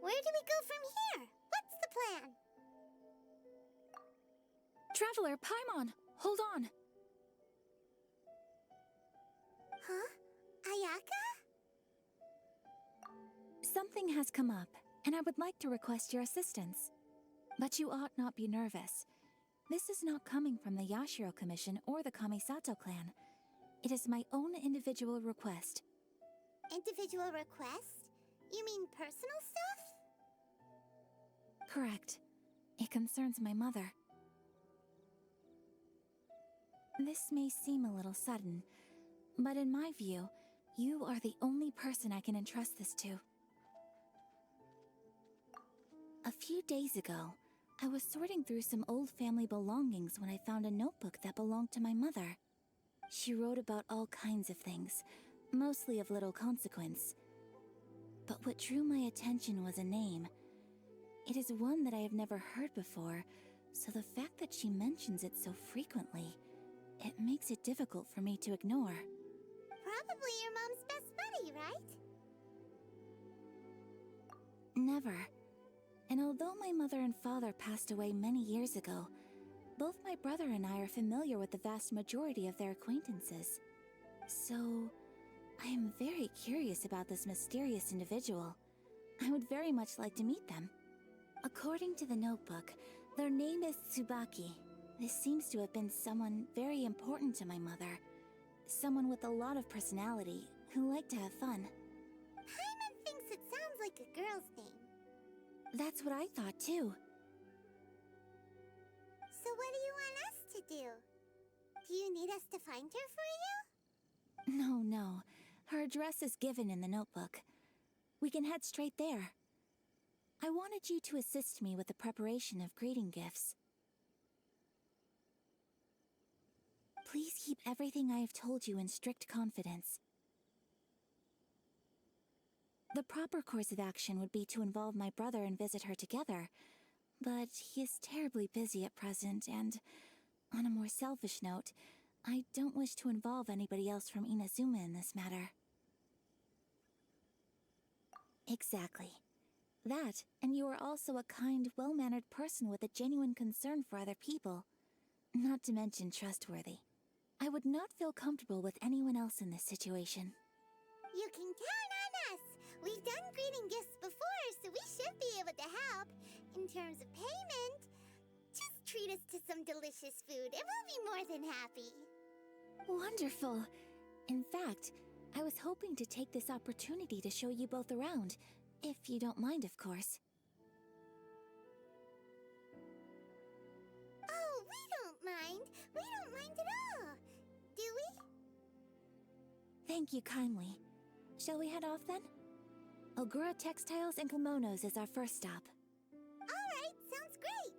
Where do we go from here? What's the plan? Traveler, Paimon, hold on. Huh? Ayaka? Something has come up, and I would like to request your assistance. But you ought not be nervous. This is not coming from the Yashiro Commission or the Kamisato clan. It is my own individual request. Individual request? You mean personal stuff? Correct. It concerns my mother. This may seem a little sudden, but in my view, you are the only person I can entrust this to. A few days ago, I was sorting through some old family belongings when I found a notebook that belonged to my mother. She wrote about all kinds of things, mostly of little consequence. But what drew my attention was a name. It is one that I have never heard before, so the fact that she mentions it so frequently, it makes it difficult for me to ignore. Probably your mom's best buddy, right? Never. And although my mother and father passed away many years ago, both my brother and I are familiar with the vast majority of their acquaintances. So, I am very curious about this mysterious individual. I would very much like to meet them. According to the notebook, their name is Tsubaki. This seems to have been someone very important to my mother. Someone with a lot of personality, who liked to have fun. Paimon thinks it sounds like a girl's name. That's what I thought too. So what do you want us to do? Do you need us to find her for you? No. Her address is given in the notebook. We can head straight there. I wanted you to assist me with the preparation of greeting gifts. Please keep everything I have told you in strict confidence. The proper course of action would be to involve my brother and visit her together, but he is terribly busy at present, and on a more selfish note, I don't wish to involve anybody else from Inazuma in this matter. Exactly. That, and you are also a kind, well-mannered person with a genuine concern for other people. Not to mention trustworthy. I would not feel comfortable with anyone else in this situation. You can count on us! We've done greeting gifts before, so we should be able to help. In terms of payment, just treat us to some delicious food and we'll be more than happy. Wonderful! In fact, I was hoping to take this opportunity to show you both around, if you don't mind, of course. Oh, we don't mind. We don't mind at all. Do we? Thank you kindly. Shall we head off then? Ogura Textiles and Kimonos is our first stop. All right, sounds great.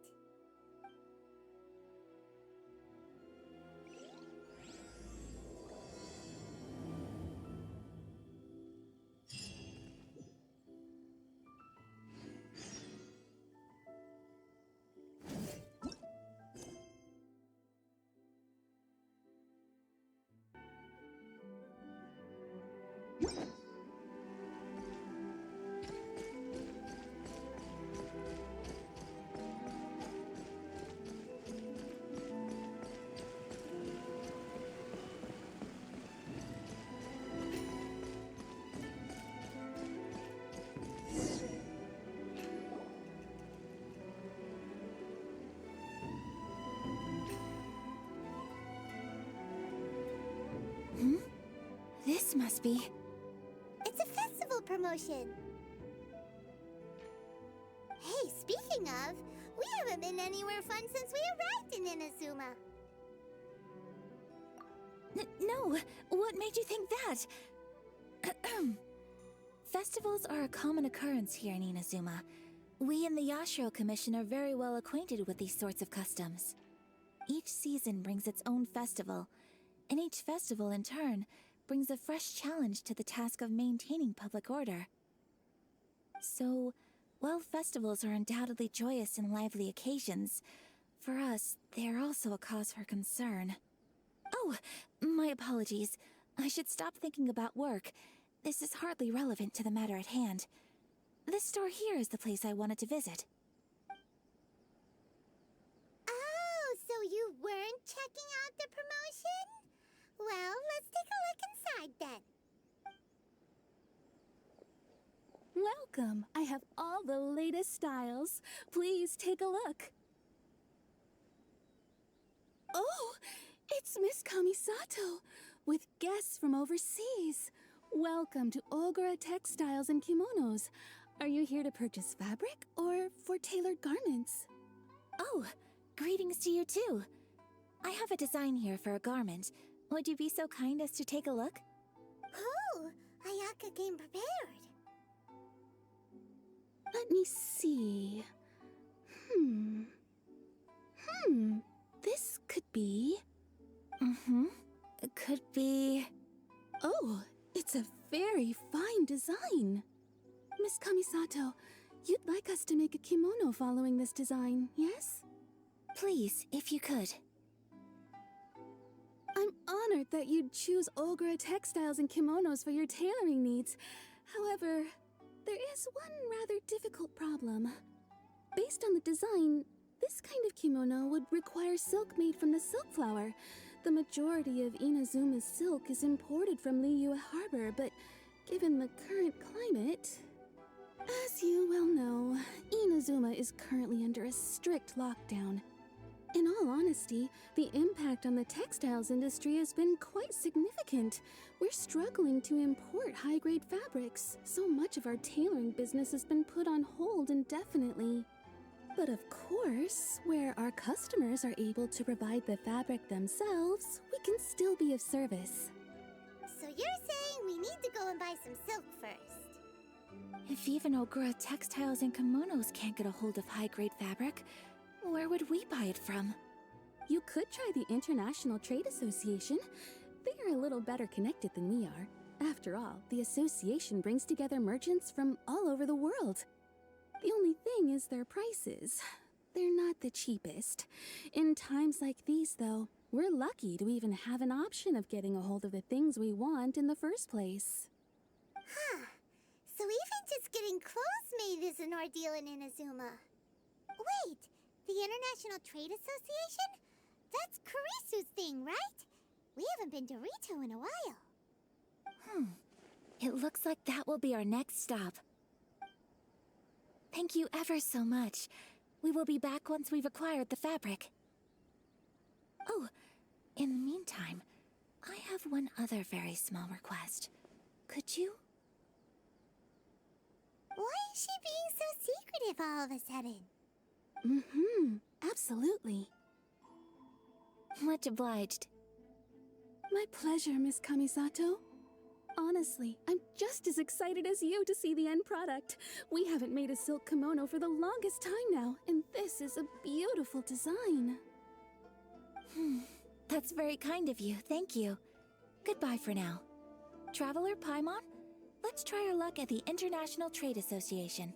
This must be... It's a festival promotion. Hey, speaking of, we haven't been anywhere fun since we arrived in Inazuma. No! What made you think that? Festivals are a common occurrence here in Inazuma. We in the Yashiro Commission are very well acquainted with these sorts of customs. Each season brings its own festival, and each festival, in turn, brings a fresh challenge to the task of maintaining public order. So, while festivals are undoubtedly joyous and lively occasions, for us, they are also a cause for concern. Oh, my apologies. I should stop thinking about work. This is hardly relevant to the matter at hand. This store here is the place I wanted to visit. Oh, so you weren't checking out the promotion? Well, let's take a look inside then. Welcome. I have all the latest styles. Please take a look. Oh, it's Miss Kamisato, with guests from overseas. Welcome to Ogura Textiles and Kimonos. Are you here to purchase fabric or for tailored garments? Oh, greetings to you too. I have a design here for a garment. Would you be so kind as to take a look? Oh, Ayaka came prepared. Let me see. This could be... It could be... Oh, it's a very fine design. Miss Kamisato, you'd like us to make a kimono following this design, yes? Please, if you could. I'm honored that you'd choose Ogura Textiles and Kimonos for your tailoring needs. However, there is one rather difficult problem. Based on the design, this kind of kimono would require silk made from the silk flower. The majority of Inazuma's silk is imported from Liyue Harbor, but given the current climate... As you well know, Inazuma is currently under a strict lockdown. In all honesty, the impact on the textiles industry has been quite significant. We're struggling to import high-grade fabrics. So much of our tailoring business has been put on hold indefinitely. But of course, where our customers are able to provide the fabric themselves, we can still be of service. So you're saying we need to go and buy some silk first? If even Ogura Textiles and Kimonos can't get a hold of high-grade fabric, where would we buy it from? You could try the International Trade Association. They are a little better connected than we are. After all, the association brings together merchants from all over the world. The only thing is their prices. They're not the cheapest. In times like these, though, we're lucky to even have an option of getting a hold of the things we want in the first place. Huh. So even just getting clothes made is an ordeal in Inazuma. Wait, the International Trade Association? That's Kurisu's thing, right? We haven't been to Rito in a while. It looks like that will be our next stop. Thank you ever so much. We will be back once we've acquired the fabric. Oh, in the meantime, I have one other very small request. Could you? Why is she being so secretive all of a sudden? Absolutely. Much obliged. My pleasure, Miss Kamisato. Honestly, I'm just as excited as you to see the end product. We haven't made a silk kimono for the longest time now, and this is a beautiful design. That's very kind of you, thank you. Goodbye for now. Traveler Paimon, let's try our luck at the International Trade Association.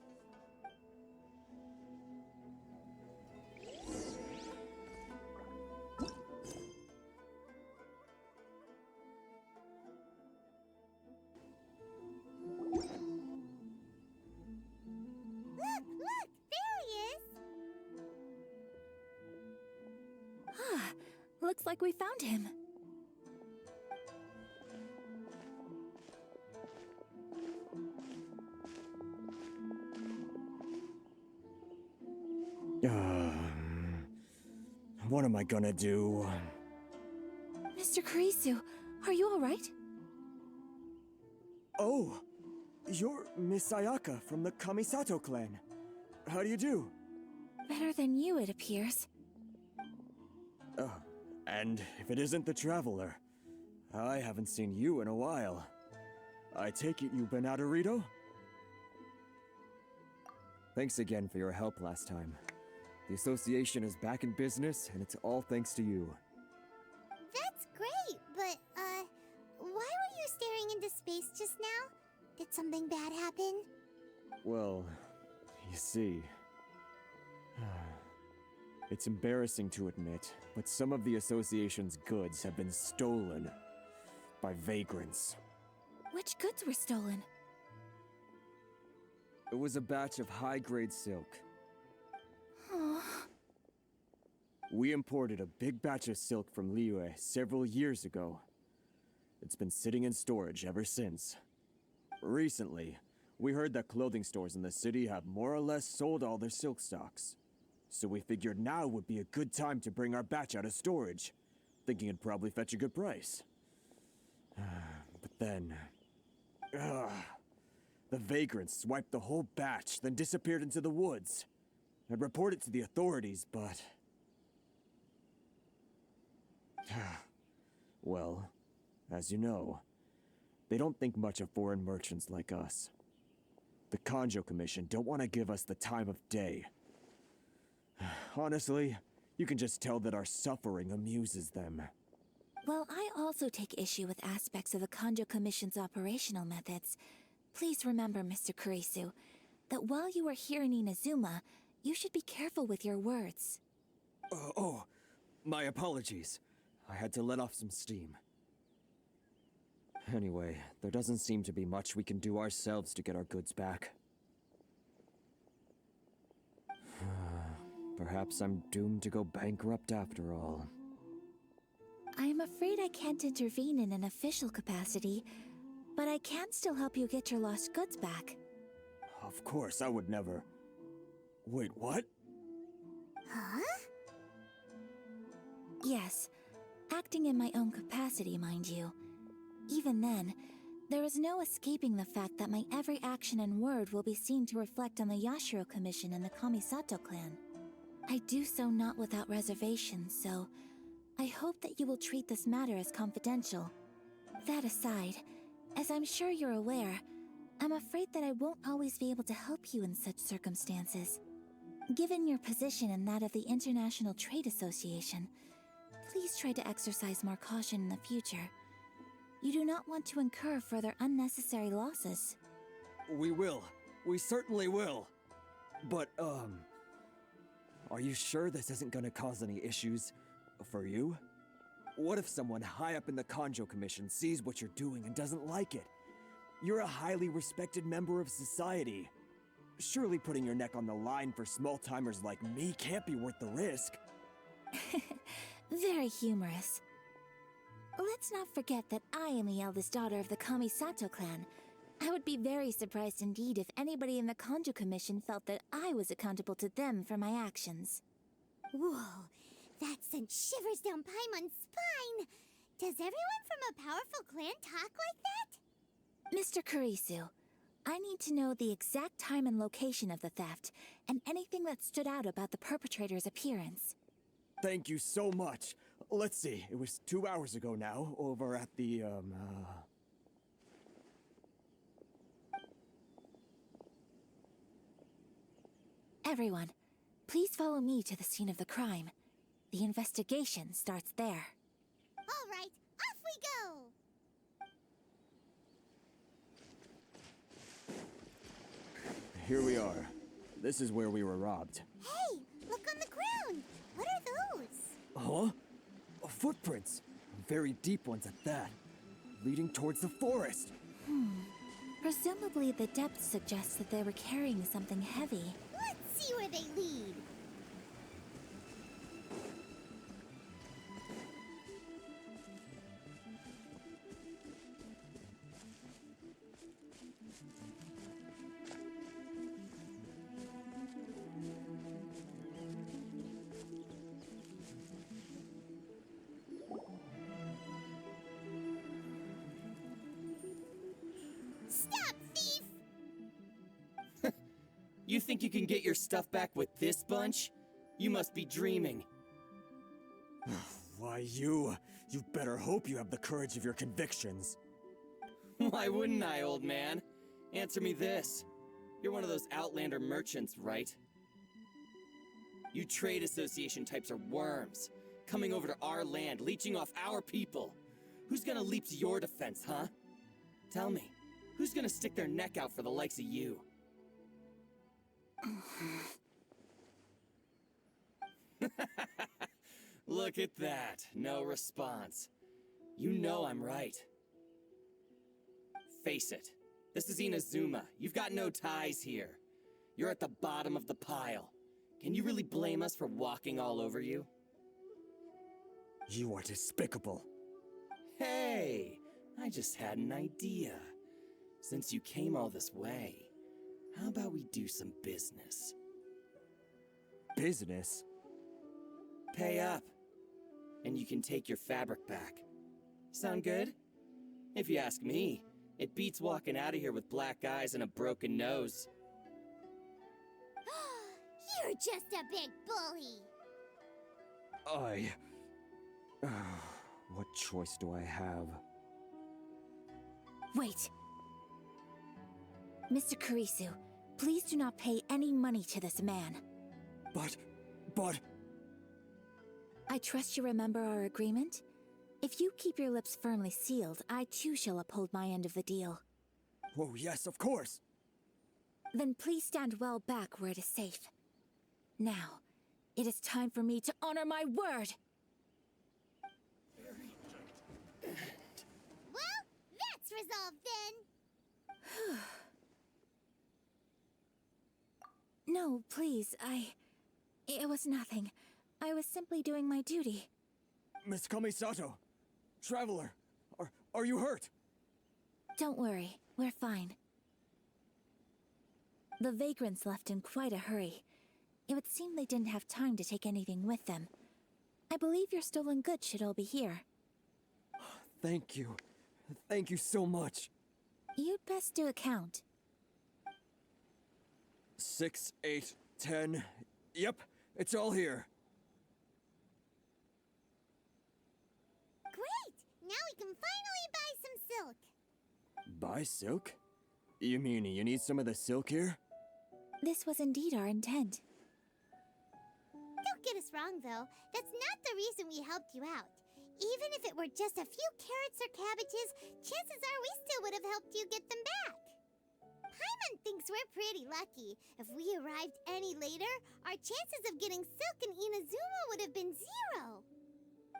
Look, there he is! Looks like we found him. What am I gonna do? Mr. Kurisu, are you alright? Oh, you're Miss Ayaka from the Kamisato clan. How do you do? Better than you, it appears. And if it isn't the Traveler, I haven't seen you in a while. I take it you've been out of Rito? Thanks again for your help last time. The association is back in business, and it's all thanks to you. That's great, but, why were you staring into space just now? Did something bad happen? Well, you see... It's embarrassing to admit, but some of the association's goods have been stolen by vagrants. Which goods were stolen? It was a batch of high-grade silk. We imported a big batch of silk from Liyue several years ago. It's been sitting in storage ever since. Recently, we heard that clothing stores in the city have more or less sold all their silk stocks. So we figured now would be a good time to bring our batch out of storage, thinking it'd probably fetch a good price. But then... the vagrants swiped the whole batch, then disappeared into the woods. I'd report it to the authorities, but... well, as you know, they don't think much of foreign merchants like us. The Kanjo Commission don't want to give us the time of day. Honestly, you can just tell that our suffering amuses them. While I also take issue with aspects of the Kanjo Commission's operational methods, please remember, Mr. Kurisu, that while you are here in Inazuma, you should be careful with your words. Oh, my apologies. I had to let off some steam. Anyway, there doesn't seem to be much we can do ourselves to get our goods back. Perhaps I'm doomed to go bankrupt after all. I am afraid I can't intervene in an official capacity, but I can still help you get your lost goods back. Of course, I would never... Wait, what? Huh? Yes, acting in my own capacity, mind you. Even then, there is no escaping the fact that my every action and word will be seen to reflect on the Yashiro Commission and the Kamisato clan. I do so not without reservation, so I hope that you will treat this matter as confidential. That aside, as I'm sure you're aware, I'm afraid that I won't always be able to help you in such circumstances. Given your position and that of the International Trade Association, please try to exercise more caution in the future. You do not want to incur further unnecessary losses. We will. We certainly will. But, are you sure this isn't gonna cause any issues for you? What if someone high up in the Kanjo Commission sees what you're doing and doesn't like it? You're a highly respected member of society. Surely putting your neck on the line for small-timers like me can't be worth the risk. Very humorous. Let's not forget that I am the eldest daughter of the Kamisato clan. I would be very surprised indeed if anybody in the Kanjo Commission felt that I was accountable to them for my actions. Whoa, that sent shivers down Paimon's spine. Does everyone from a powerful clan talk like that? Mr. Kurisu, I need to know the exact time and location of the theft, and anything that stood out about the perpetrator's appearance. Thank you so much. Let's see, it was 2 hours ago now, over at the, Everyone, please follow me to the scene of the crime. The investigation starts there. All right, off we go! Here we are. This is where we were robbed. Hey, look on the ground! What are those? Huh? Footprints. Very deep ones at that. Leading towards the forest. Presumably the depth suggests that they were carrying something heavy. Let's see where they lead. Stop, thief! You think you can get your stuff back with this bunch? You must be dreaming. Why, you better hope you have the courage of your convictions. Why wouldn't I, old man? Answer me this. You're one of those Outlander merchants, right? You trade association types are worms, coming over to our land, leeching off our people. Who's gonna leap to your defense, huh? Tell me, who's gonna stick their neck out for the likes of you? Look at that, no response. You know I'm right. Face it, This is Inazuma. You've got no ties here. You're at the bottom of the pile. Can you really blame us for walking all over you? You are despicable. Hey, I just had an idea. Since you came all this way, how about we do some business? Business? Pay up, and you can take your fabric back. Sound good? If you ask me, it beats walking out of here with black eyes and a broken nose. You're just a big bully. What choice do I have? Wait. Mr. Kurisu, please do not pay any money to this man. But... I trust you remember our agreement? If you keep your lips firmly sealed, I too shall uphold my end of the deal. Oh, yes, of course! Then please stand well back where it is safe. Now, it is time for me to honor my word! Well, that's resolved then. No, please, It was nothing. I was simply doing my duty. Miss Kamisato! Traveler! Are you hurt? Don't worry, we're fine. The vagrants left in quite a hurry. It would seem they didn't have time to take anything with them. I believe your stolen goods should all be here. Thank you. Thank you so much. You'd best do a count. 6, 8, 10... Yep, it's all here. Great! Now we can finally buy some silk. Buy silk? You mean you need some of the silk here? This was indeed our intent. Don't get us wrong, though. That's not the reason we helped you out. Even if it were just a few carrots or cabbages, chances are we still would have helped you get them back. Paimon thinks we're pretty lucky. If we arrived any later, our chances of getting silk in Inazuma would have been 0.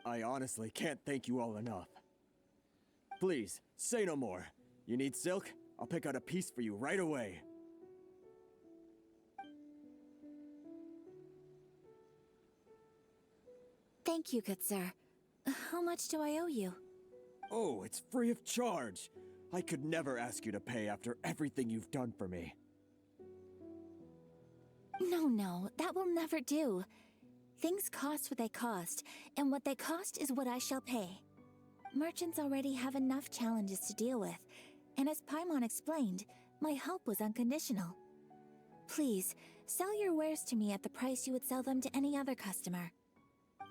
I honestly can't thank you all enough. Please, say no more. You need silk? I'll pick out a piece for you right away. Thank you, good sir. How much do I owe you? Oh, it's free of charge. I could never ask you to pay after everything you've done for me. No, that will never do. Things cost what they cost, and what they cost is what I shall pay. Merchants already have enough challenges to deal with, and as Paimon explained, my help was unconditional. Please, sell your wares to me at the price you would sell them to any other customer.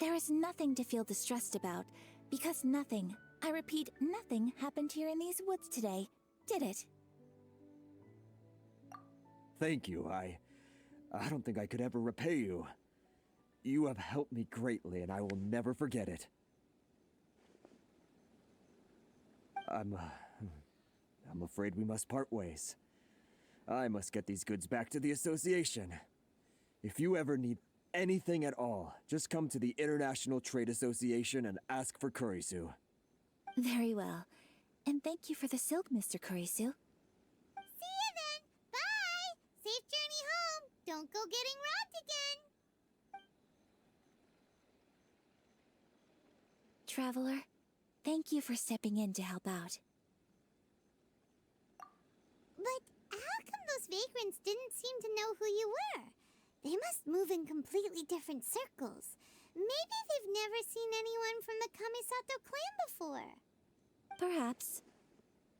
There is nothing to feel distressed about, because nothing, I repeat, nothing happened here in these woods today, did it? Thank you. I don't think I could ever repay you. You have helped me greatly, and I will never forget it. I'm afraid we must part ways. I must get these goods back to the association. If you ever need anything at all, just come to the International Trade Association and ask for Kurisu. Very well. And thank you for the silk, Mr. Kurisu. See you then! Bye! Safe journey home! Don't go getting robbed again! Traveler, thank you for stepping in to help out. But how come those vagrants didn't seem to know who you were? They must move in completely different circles. Maybe they've never seen anyone from the Kamisato clan before. Perhaps.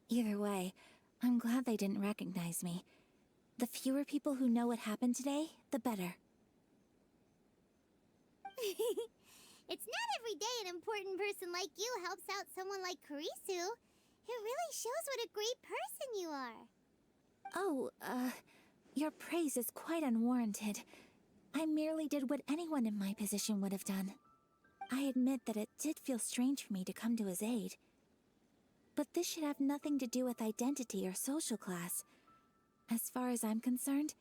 Either way, I'm glad they didn't recognize me. The fewer people who know what happened today, the better. It's not every day an important person like you helps out someone like Kurisu. It really shows what a great person you are. Oh, your praise is quite unwarranted. I merely did what anyone in my position would have done. I admit that it did feel strange for me to come to his aid. But this should have nothing to do with identity or social class. As far as I'm concerned,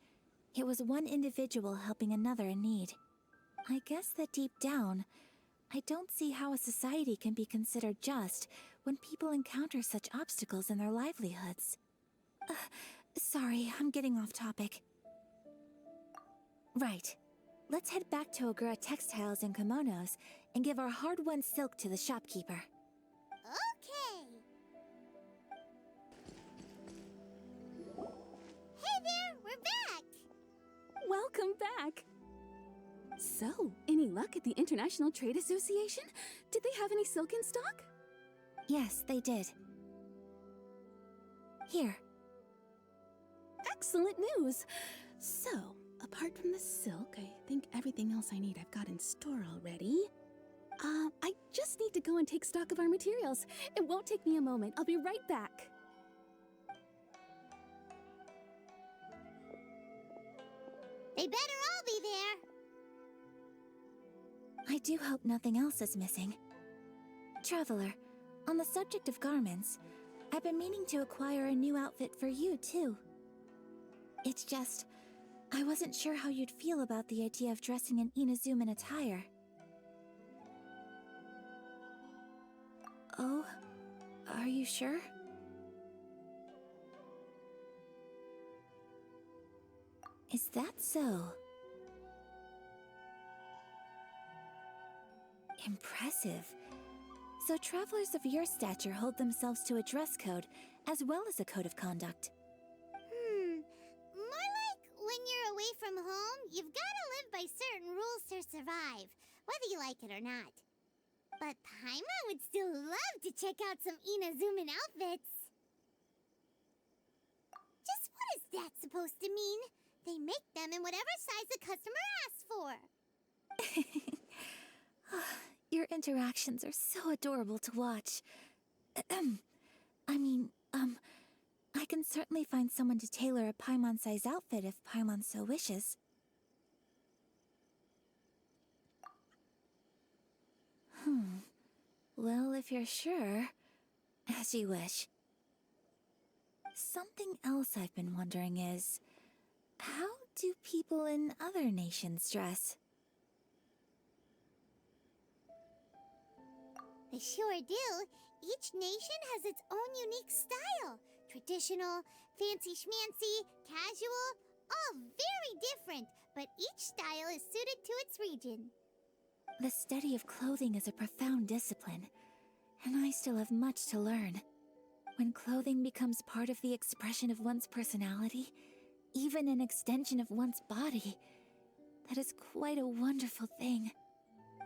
it was one individual helping another in need. I guess that deep down, I don't see how a society can be considered just when people encounter such obstacles in their livelihoods. Sorry, I'm getting off topic. Right. Let's head back to Ogura Textiles and Kimonos and give our hard-won silk to the shopkeeper. Okay. Hey there, we're back. Welcome back! So, any luck at the International Trade Association? Did they have any silk in stock? Yes, they did. Here. Excellent news! So, apart from the silk, I think everything else I need I've got in store already. I just need to go and take stock of our materials. It won't take me a moment. I'll be right back. They better all be there. I do hope nothing else is missing. Traveler, on the subject of garments, I've been meaning to acquire a new outfit for you, too. It's just, I wasn't sure how you'd feel about the idea of dressing in Inazuman attire. Oh, are you sure? Is that so? Impressive. So travelers of your stature hold themselves to a dress code, as well as a code of conduct. More like when you're away from home, you've gotta live by certain rules to survive, whether you like it or not. But Paimon would still love to check out some Inazuman outfits. Just what is that supposed to mean? They make them in whatever size the customer asks for. Your interactions are so adorable to watch. I can certainly find someone to tailor a Paimon-size outfit if Paimon so wishes. Well, if you're sure, as you wish. Something else I've been wondering is, how do people in other nations dress? They sure do. Each nation has its own unique style. Traditional, fancy schmancy, casual, all very different, but each style is suited to its region. The study of clothing is a profound discipline, and I still have much to learn. When clothing becomes part of the expression of one's personality, even an extension of one's body, that is quite a wonderful thing.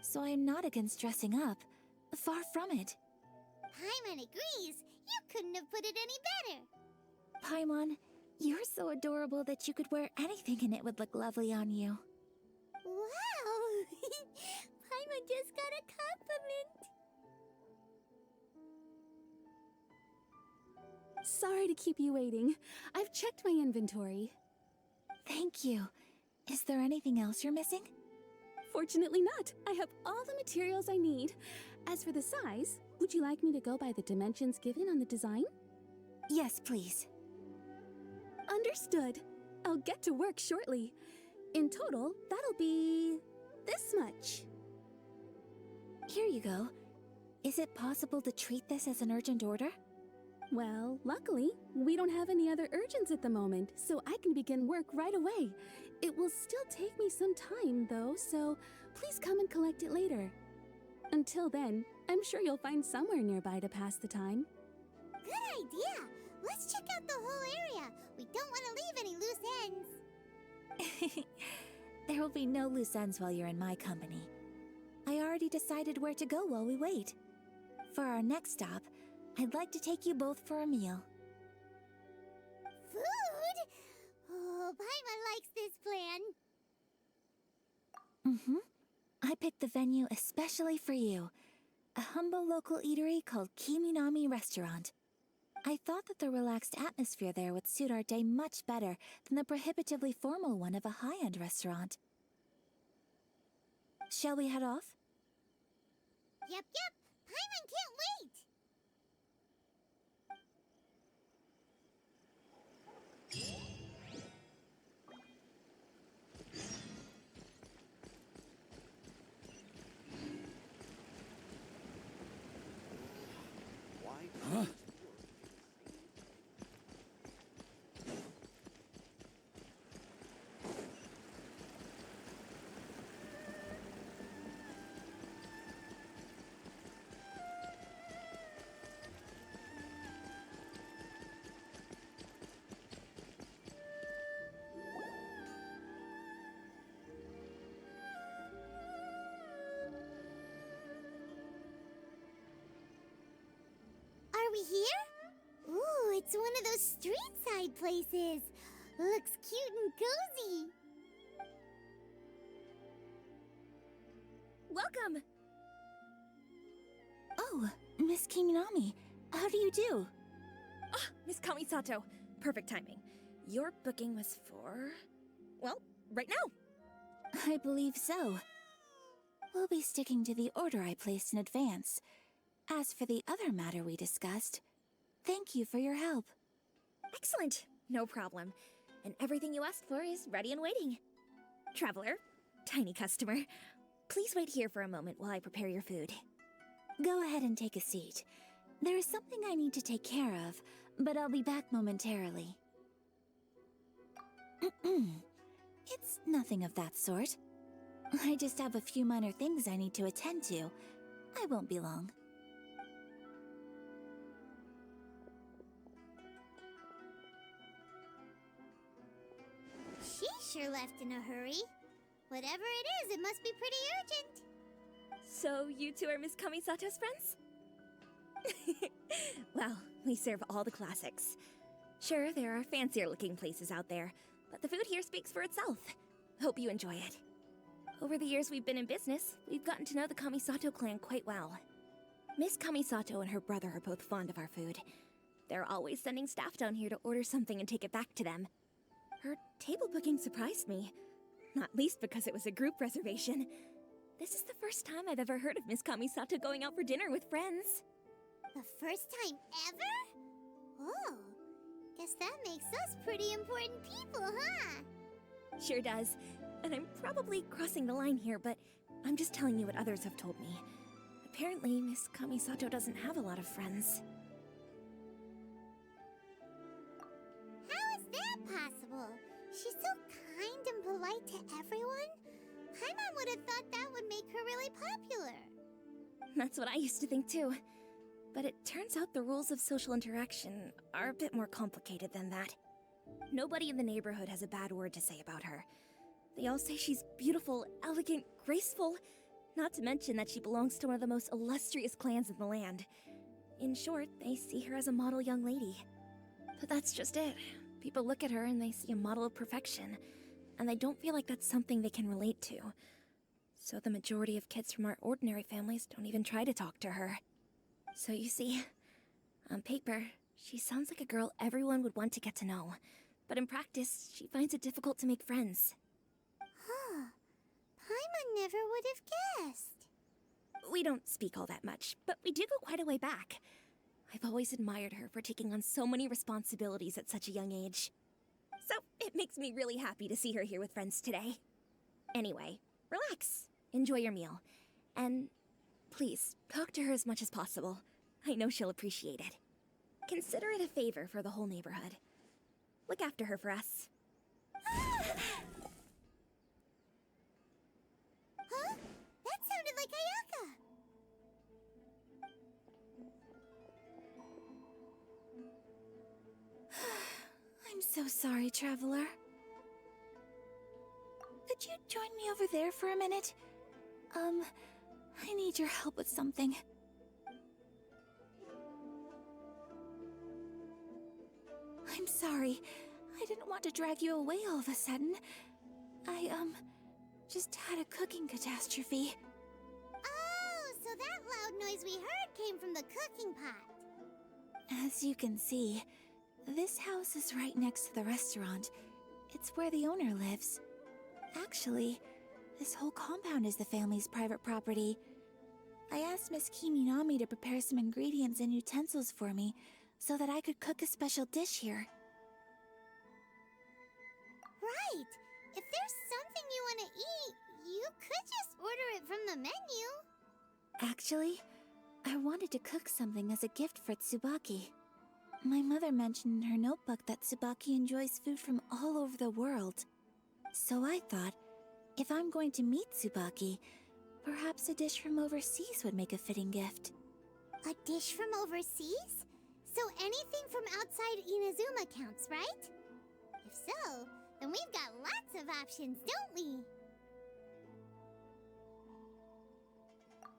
So I am not against dressing up. Far from it. Paimon agrees. You couldn't have put it any better. Paimon, you're so adorable that you could wear anything and it would look lovely on you. Wow! Paimon just got a compliment. Sorry to keep you waiting. I've checked my inventory. Thank you. Is there anything else you're missing? Fortunately not. I have all the materials I need. As for the size, would you like me to go by the dimensions given on the design? Yes, please. Understood. I'll get to work shortly. In total, that'll be this much. Here you go. Is it possible to treat this as an urgent order? Well, luckily, we don't have any other urgents at the moment, so I can begin work right away. It will still take me some time, though, so please come and collect it later. Until then, I'm sure you'll find somewhere nearby to pass the time. Good idea. Let's check out the whole area. We don't want to leave any loose ends. There will be no loose ends while you're in my company. I already decided where to go while we wait. For our next stop, I'd like to take you both for a meal. Food? Oh, Paimon likes this plan. I picked the venue especially for you. A humble local eatery called Kiminami Restaurant. I thought that the relaxed atmosphere there would suit our day much better than the prohibitively formal one of a high-end restaurant. Shall we head off? Yep. Paimon can't wait. those street side places. Looks cute and cozy. Welcome! Oh, Miss Kiminami, how do you do? Ah, Miss Kamisato. Perfect timing. Your booking was for... well, right now. I believe so. We'll be sticking to the order I placed in advance. As for the other matter we discussed, thank you for your help. Excellent. No problem. And everything you asked for is ready and waiting. Traveler, tiny customer, please wait here for a moment while I prepare your food. Go ahead and take a seat. There is something I need to take care of, but I'll be back momentarily. It's nothing of that sort. I just have a few minor things I need to attend to. I won't be long. She sure left in a hurry. Whatever it is, it must be pretty urgent. So you two are Miss Kamisato's friends? Well, we serve all the classics. Sure, there are fancier looking places out there, but the food here speaks for itself. Hope you enjoy it. Over the years we've been in business, we've gotten to know the Kamisato clan quite well. Miss Kamisato and her brother are both fond of our food. They're always sending staff down here to order something and take it back to them. Her table booking surprised me, not least because it was a group reservation. This is the first time I've ever heard of Miss Kamisato going out for dinner with friends. The first time ever? Oh, guess that makes us pretty important people, huh? Sure does. And I'm probably crossing the line here, but I'm just telling you what others have told me. Apparently, Miss Kamisato doesn't have a lot of friends. How is that possible? She's so kind and polite to everyone. Paimon would have thought that would make her really popular. That's what I used to think too. But it turns out the rules of social interaction are a bit more complicated than that. Nobody in the neighborhood has a bad word to say about her. They all say she's beautiful, elegant, graceful, not to mention that she belongs to one of the most illustrious clans in the land. In short, they see her as a model young lady. But that's just it. People look at her and they see a model of perfection, and they don't feel like that's something they can relate to. So the majority of kids from our ordinary families don't even try to talk to her. So you see, on paper, she sounds like a girl everyone would want to get to know. But in practice, she finds it difficult to make friends. Huh. Paimon never would have guessed. We don't speak all that much, but we do go quite a way back. I've always admired her for taking on so many responsibilities at such a young age. So it makes me really happy to see her here with friends today. Anyway, relax, enjoy your meal, and please, talk to her as much as possible. I know she'll appreciate it. Consider it a favor for the whole neighborhood. Look after her for us. Huh? That sounded like Ayaka. I'm so sorry, Traveler. Could you join me over there for a minute? I need your help with something. I'm sorry. I didn't want to drag you away all of a sudden. I, just had a cooking catastrophe. Oh, so that loud noise we heard came from the cooking pot. As you can see, this house is right next to the restaurant. It's where the owner lives. Actually, this whole compound is the family's private property. I asked Miss Kiminami to prepare some ingredients and utensils for me so that I could cook a special dish here. Right. If there's something you want to eat, you could just order it from the menu. Actually, I wanted to cook something as a gift for Tsubaki. My mother mentioned in her notebook that Tsubaki enjoys food from all over the world. So I thought, if I'm going to meet Tsubaki, perhaps a dish from overseas would make a fitting gift. A dish from overseas? So anything from outside Inazuma counts, right? If so, then we've got lots of options, don't we?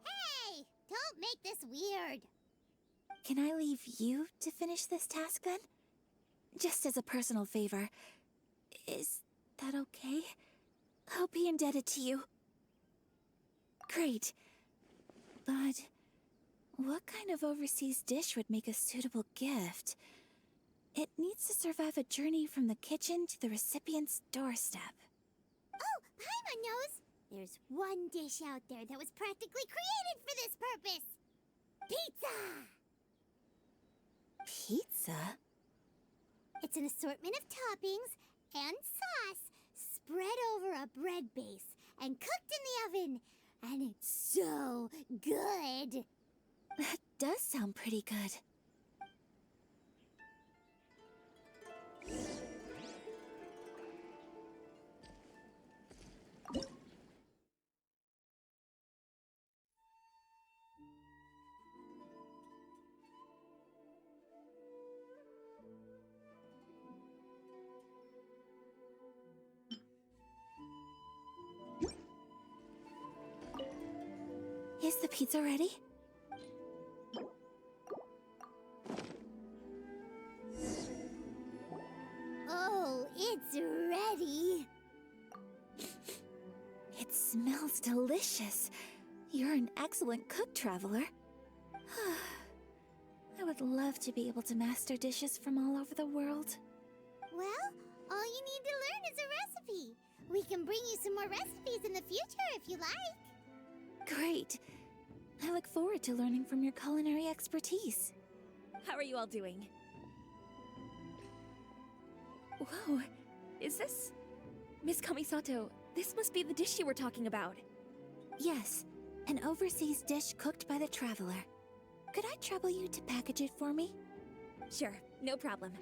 Hey! Don't make this weird. Can I leave you to finish this task then? just as a personal favor. Is that okay? I'll be indebted to you. Great. But what kind of overseas dish would make a suitable gift? It needs to survive a journey from the kitchen to the recipient's doorstep. Oh, Paimon knows! There's one dish out there that was practically created for this purpose! Pizza! Pizza? It's an assortment of toppings and sauce spread over a bread base and cooked in the oven. And it's so good! That does sound pretty good. Is the pizza ready? Oh, it's ready! It smells delicious. You're an excellent cook, Traveler. I would love to be able to master dishes from all over the world. Well, all you need to learn is a recipe. We can bring you some more recipes in the future if you like. Great. I look forward to learning from your culinary expertise. How are you all doing? Whoa, is this... Miss Kamisato, this must be the dish you were talking about. Yes, an overseas dish cooked by the Traveler. Could I trouble you to package it for me? Sure, no problem.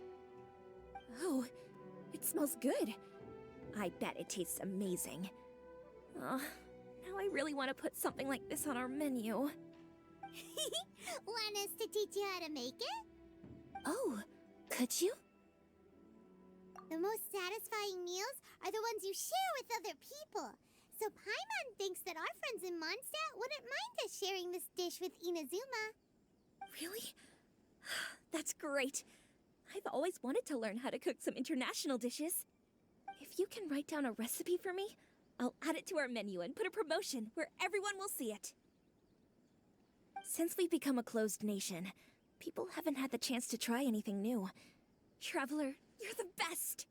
Oh, it smells good. I bet it tastes amazing. Oh, now I really want to put something like this on our menu. Want us to teach you how to make it? Oh, could you? The most satisfying meals are the ones you share with other people. So Paimon thinks that our friends in Mondstadt wouldn't mind us sharing this dish with Inazuma. Really? That's great. I've always wanted to learn how to cook some international dishes. If you can write down a recipe for me, I'll add it to our menu and put a promotion where everyone will see it. Since we've become a closed nation, people haven't had the chance to try anything new. Traveler, you're the best!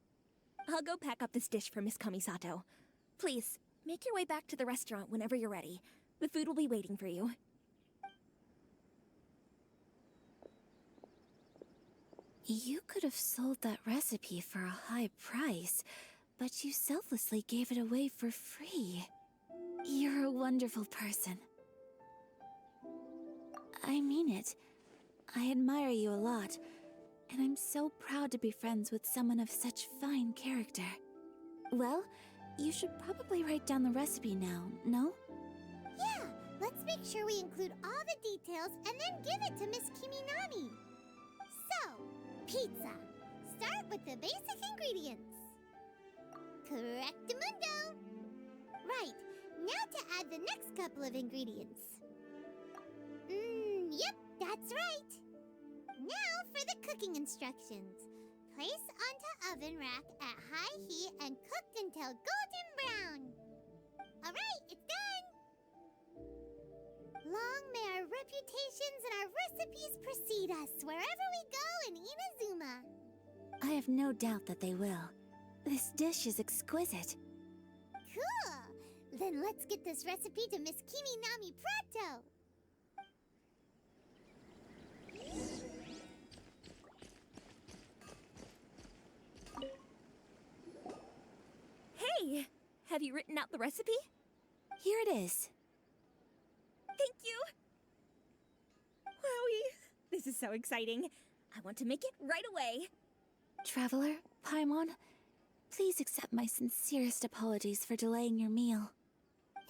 I'll go pack up this dish for Miss Kamisato. Please, make your way back to the restaurant whenever you're ready. The food will be waiting for you. You could have sold that recipe for a high price, but you selflessly gave it away for free. You're a wonderful person. I mean it. I admire you a lot, and I'm so proud to be friends with someone of such fine character. Well, you should probably write down the recipe now, no? Yeah, let's make sure we include all the details and then give it to Miss Kiminami. So, pizza. Start with the basic ingredients. Correctamundo. Right, now to add the next couple of ingredients. Yep, that's right. Now for the cooking instructions. Place onto oven rack at high heat and cooked until golden brown. Alright, it's done! Long may our reputations and our recipes precede us wherever we go in Inazuma. I have no doubt that they will. This dish is exquisite. Cool! Then let's get this recipe to Miss Kiminami pronto! Hey! Have you written out the recipe? Here it is. Thank you! Wowie! This is so exciting. I want to make it right away. Traveler, Paimon, please accept my sincerest apologies for delaying your meal.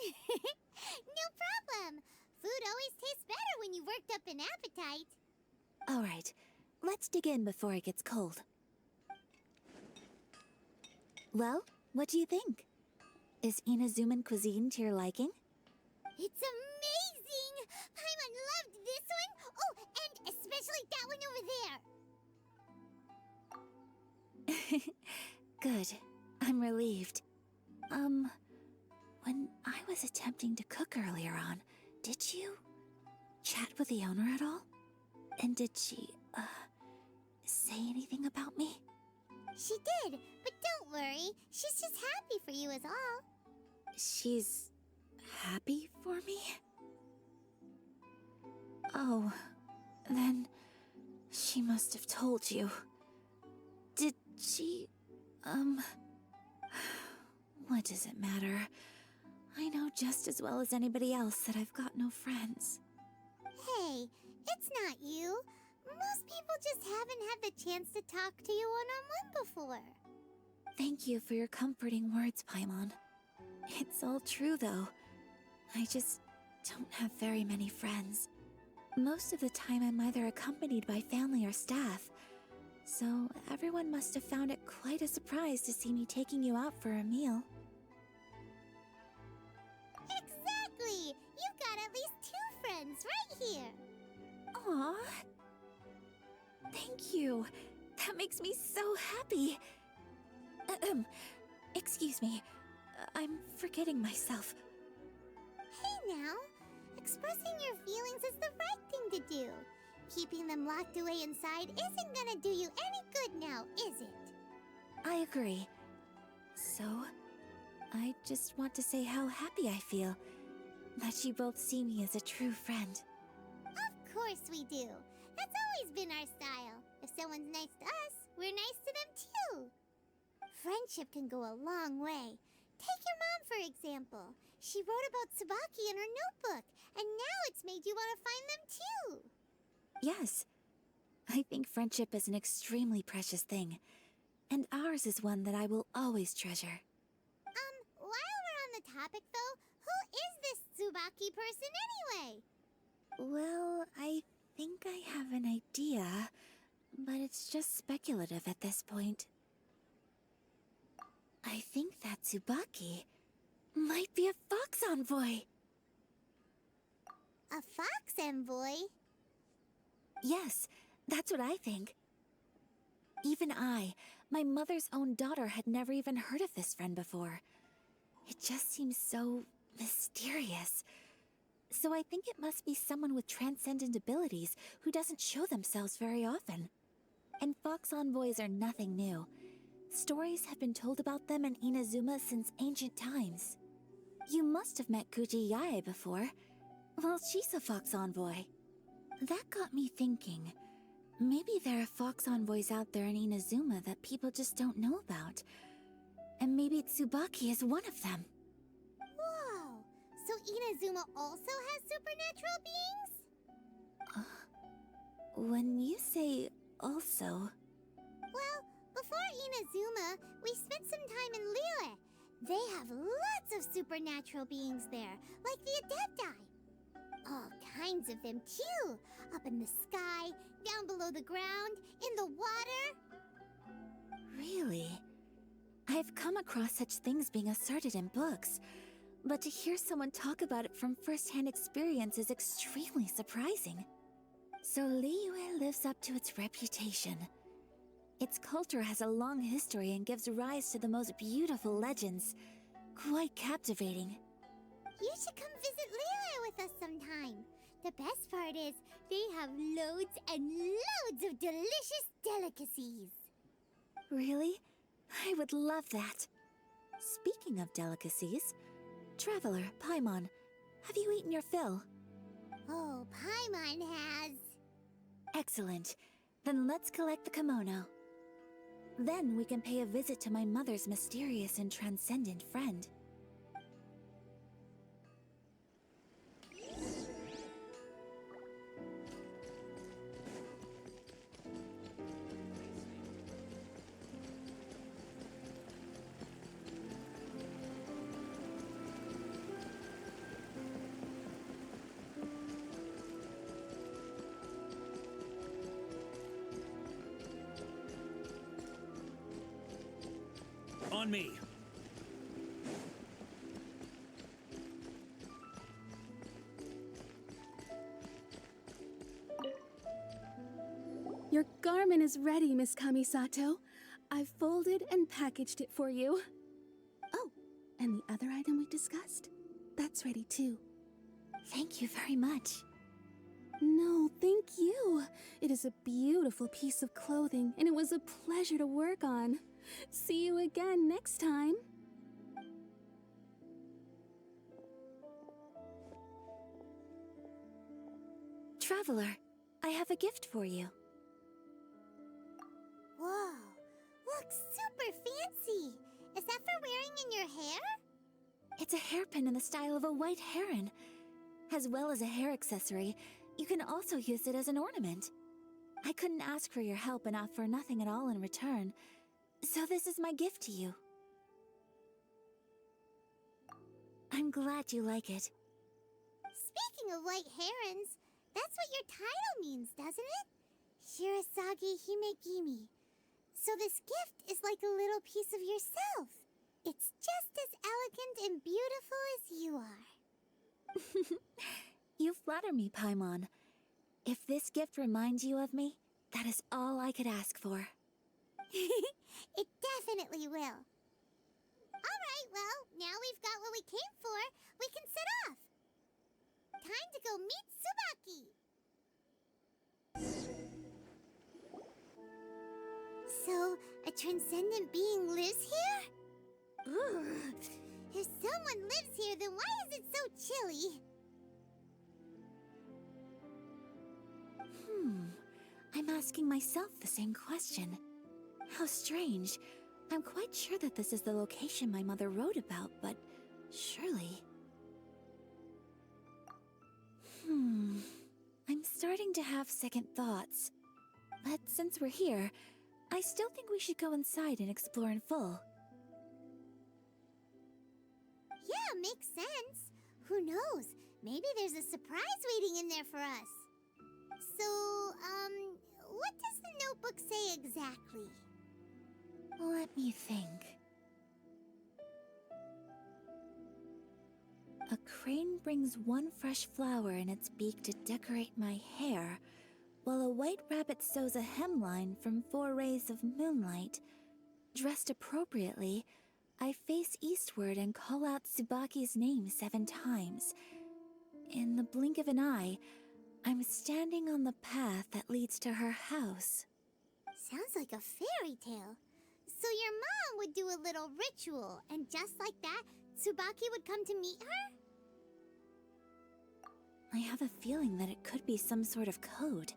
No problem! Food always tastes better when you've worked up an appetite. All right, let's dig in before it gets cold. Well, what do you think? Is Inazuman cuisine to your liking? It's amazing! Paimon loved this one! Oh, and especially that one over there! Good. I'm relieved. When I was attempting to cook earlier on, did you chat with the owner at all? And did she, say anything about me? She did, but don't worry. She's just happy for you is all. She's happy for me? Oh, then she must have told you. Did she, what does it matter? I know just as well as anybody else that I've got no friends. Hey, it's not you. Most people just haven't had the chance to talk to you one-on-one before. Thank you for your comforting words, Paimon. It's all true, though. I just don't have very many friends. Most of the time I'm either accompanied by family or staff, so everyone must have found it quite a surprise to see me taking you out for a meal. Exactly! You've got at least 2 friends right here. Aww. Thank you. That makes me so happy. Excuse me. I'm forgetting myself. Hey now, expressing your feelings is the right thing to do. Keeping them locked away inside isn't gonna do you any good now, is it? I agree. So, I just want to say how happy I feel that you both see me as a true friend. Of course we do. That's always been our style. If someone's nice to us, we're nice to them too. Friendship can go a long way. Take your mom, for example. She wrote about Tsubaki in her notebook, and now it's made you want to find them too. Yes. I think friendship is an extremely precious thing, and ours is one that I will always treasure. While we're on the topic though, who is this Tsubaki person anyway? Well, I think I have an idea, but it's just speculative at this point. I think that Tsubaki might be a fox envoy. A fox envoy? Yes, that's what I think. Even I, my mother's own daughter, had never even heard of this friend before. It just seems so mysterious. So I think it must be someone with transcendent abilities who doesn't show themselves very often. And fox envoys are nothing new. Stories have been told about them in Inazuma since ancient times. You must have met Kuji Yae before. Well, she's a fox envoy. That got me thinking. Maybe there are fox envoys out there in Inazuma that people just don't know about. And maybe Tsubaki is one of them. Whoa! So Inazuma also has supernatural beings? When you say also... Well, before Inazuma, we spent some time in Liyue. They have lots of supernatural beings there, like the Adepti. All kinds of them too. Up in the sky, down below the ground, in the water. Really? I've come across such things being asserted in books, but to hear someone talk about it from first-hand experience is extremely surprising. So Liyue lives up to its reputation. Its culture has a long history and gives rise to the most beautiful legends. Quite captivating. You should come visit Liyue with us sometime. The best part is, they have loads and loads of delicious delicacies. Really? I would love that. Speaking of delicacies, Traveler, Paimon, have you eaten your fill? Oh, Paimon has. Excellent. Then let's collect the kimono. Then we can pay a visit to my mother's mysterious and transcendent friend. On me. Your garment is ready, Miss Kamisato. I've folded and packaged it for you. Oh, and the other item we discussed? That's ready too. Thank you very much. No, thank you. It is a beautiful piece of clothing, and it was a pleasure to work on. See you again next time. Traveler, I have a gift for you. Whoa, looks super fancy. Is that for wearing in your hair? It's a hairpin in the style of a white heron. As well as a hair accessory, you can also use it as an ornament. I couldn't ask for your help and offer nothing at all in return, so this is my gift to you. I'm glad you like it. Speaking of white herons, that's what your title means, doesn't it? Shirasagi Himegimi. So this gift is like a little piece of yourself. It's just as elegant and beautiful as you are. You flatter me, Paimon. If this gift reminds you of me, that is all I could ask for. It definitely will. Alright, well, now we've got what we came for. We can set off. Time to go meet Tsubaki. So, a transcendent being lives here? Ugh. If someone lives here, then why is it so chilly? I'm asking myself the same question. How strange. I'm quite sure that this is the location my mother wrote about, but surely... I'm starting to have second thoughts. But since we're here, I still think we should go inside and explore in full. Yeah, makes sense. Who knows? Maybe there's a surprise waiting in there for us. So, what does the notebook say exactly? Let me think. A crane brings one fresh flower in its beak to decorate my hair, while a white rabbit sews a hemline from 4 rays of moonlight. Dressed appropriately, I face eastward and call out Tsubaki's name 7 times. In the blink of an eye, I'm standing on the path that leads to her house. Sounds like a fairy tale. So your mom would do a little ritual, and just like that, Tsubaki would come to meet her? I have a feeling that it could be some sort of code.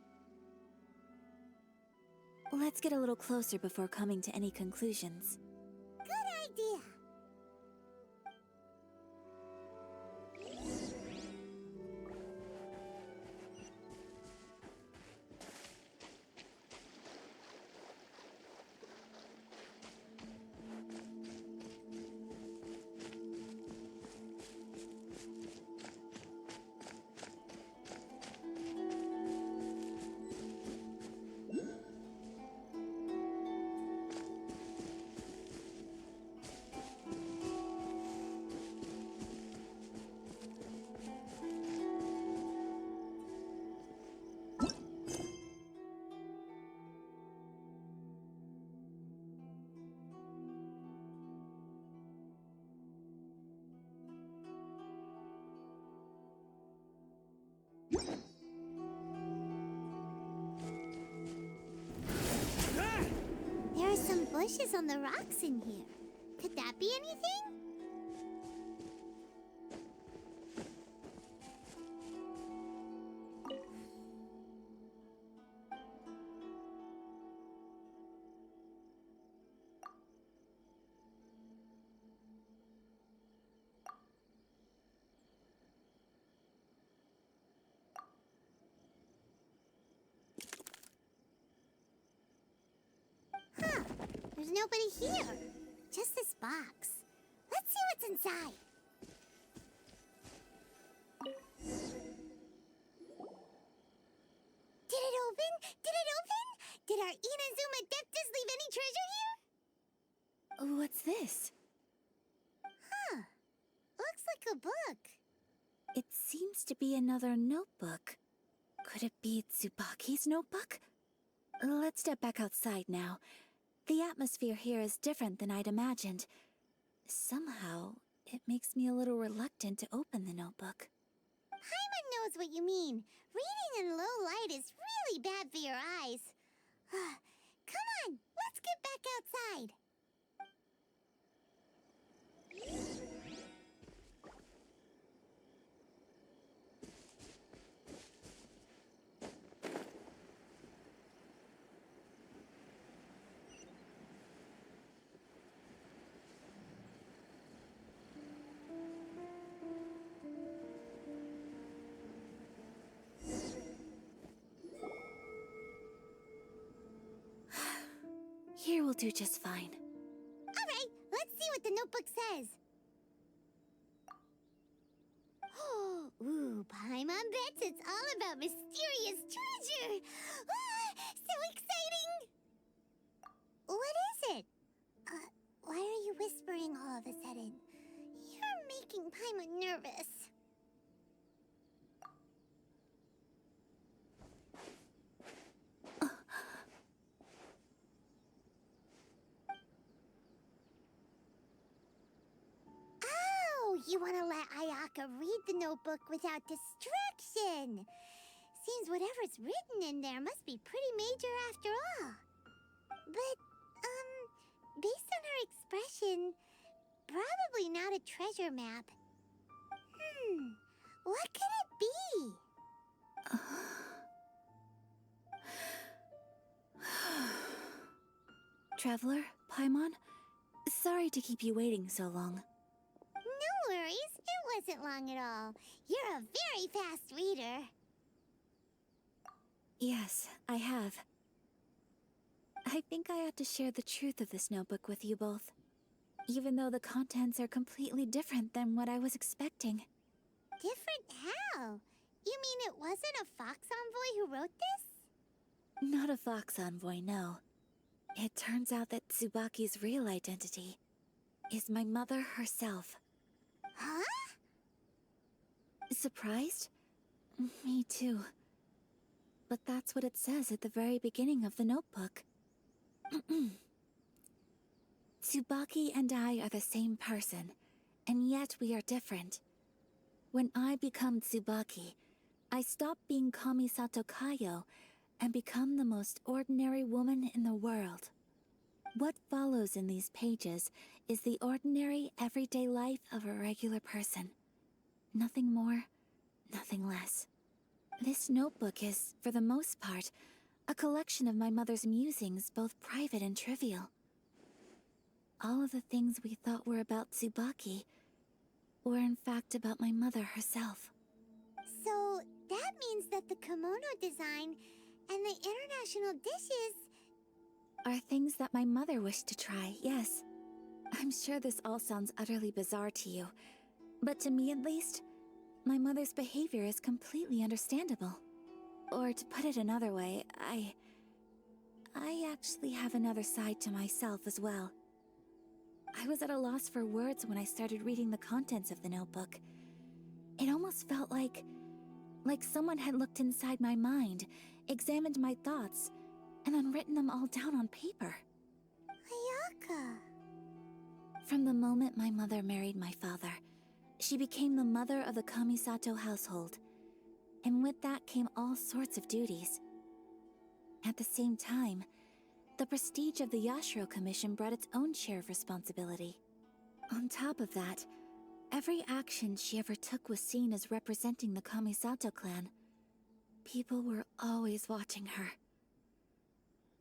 Let's get a little closer before coming to any conclusions. Good idea. There are some bushes on the rocks in here. Could that be anything? Huh. There's nobody here. Just this box. Let's see what's inside. Did it open? Did it open? Did our Inazuma Deptus leave any treasure here? What's this? Huh. Looks like a book. It seems to be another notebook. Could it be Tsubaki's notebook? Let's step back outside now. The atmosphere here is different than I'd imagined. Somehow, it makes me a little reluctant to open the notebook. Paimon knows what you mean. Reading in low light is really bad for your eyes. Come on, let's get back outside. Here will do just fine. All right, let's see what the notebook says. Ooh, Paimon bets it's all about mysterious treasure. So exciting! What is it? Why are you whispering all of a sudden? You're making Paimon nervous. You want to let Ayaka read the notebook without distraction. Seems whatever's written in there must be pretty major after all. But, based on her expression, probably not a treasure map. What could it be? Traveler, Paimon, sorry to keep you waiting so long. No worries, it wasn't long at all. You're a very fast reader. Yes, I have. I think I ought to share the truth of this notebook with you both, even though the contents are completely different than what I was expecting. Different how? You mean it wasn't a Fox Envoy who wrote this? Not a Fox Envoy, no. It turns out that Tsubaki's real identity is my mother herself. Huh? Surprised? Me too. But that's what it says at the very beginning of the notebook. Tsubaki and I are the same person, and yet we are different. When I become Tsubaki, I stop being Kamisato Kayo and become the most ordinary woman in the world. What follows in these pages is the ordinary, everyday life of a regular person. Nothing more, nothing less. This notebook is, for the most part, a collection of my mother's musings, both private and trivial. All of the things we thought were about Tsubaki were in fact about my mother herself. So, that means that the kimono design and the international dishes are things that my mother wished to try, yes. I'm sure this all sounds utterly bizarre to you, but to me at least, my mother's behavior is completely understandable. Or to put it another way, I actually have another side to myself as well. I was at a loss for words when I started reading the contents of the notebook. It almost felt like someone had looked inside my mind, examined my thoughts, and then written them all down on paper. Ayaka. From the moment my mother married my father, she became the mother of the Kamisato household, and with that came all sorts of duties. At the same time, the prestige of the Yashiro Commission brought its own share of responsibility. On top of that, every action she ever took was seen as representing the Kamisato clan. People were always watching her.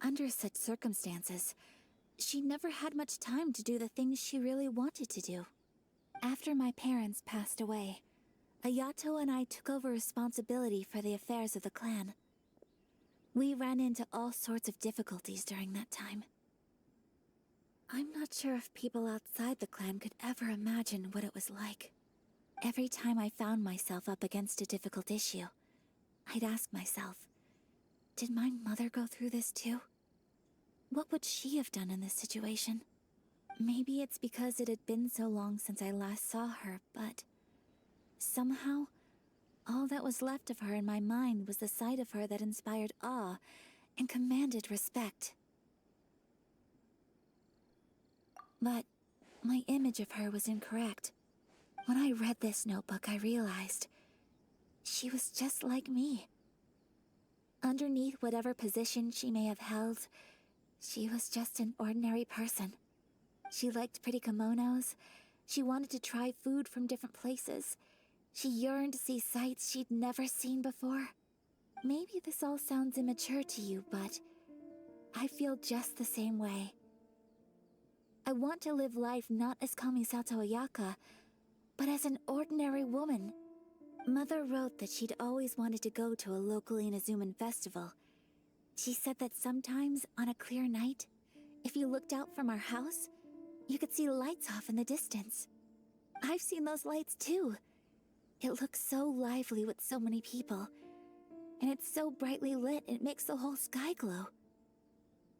Under such circumstances, she never had much time to do the things she really wanted to do. After my parents passed away, Ayato and I took over responsibility for the affairs of the clan. We ran into all sorts of difficulties during that time. I'm not sure if people outside the clan could ever imagine what it was like. Every time I found myself up against a difficult issue, I'd ask myself, did my mother go through this too? What would she have done in this situation? Maybe it's because it had been so long since I last saw her, but somehow, all that was left of her in my mind was the sight of her that inspired awe and commanded respect. But my image of her was incorrect. When I read this notebook, I realized she was just like me. Underneath whatever position she may have held, she was just an ordinary person. She liked pretty kimonos. She wanted to try food from different places. She yearned to see sights she'd never seen before. Maybe this all sounds immature to you, but I feel just the same way. I want to live life not as Kamisato Ayaka, but as an ordinary woman. Mother wrote that she'd always wanted to go to a local Inazuman festival. She said that sometimes, on a clear night, if you looked out from our house, you could see lights off in the distance. I've seen those lights too. It looks so lively with so many people, and it's so brightly lit it makes the whole sky glow.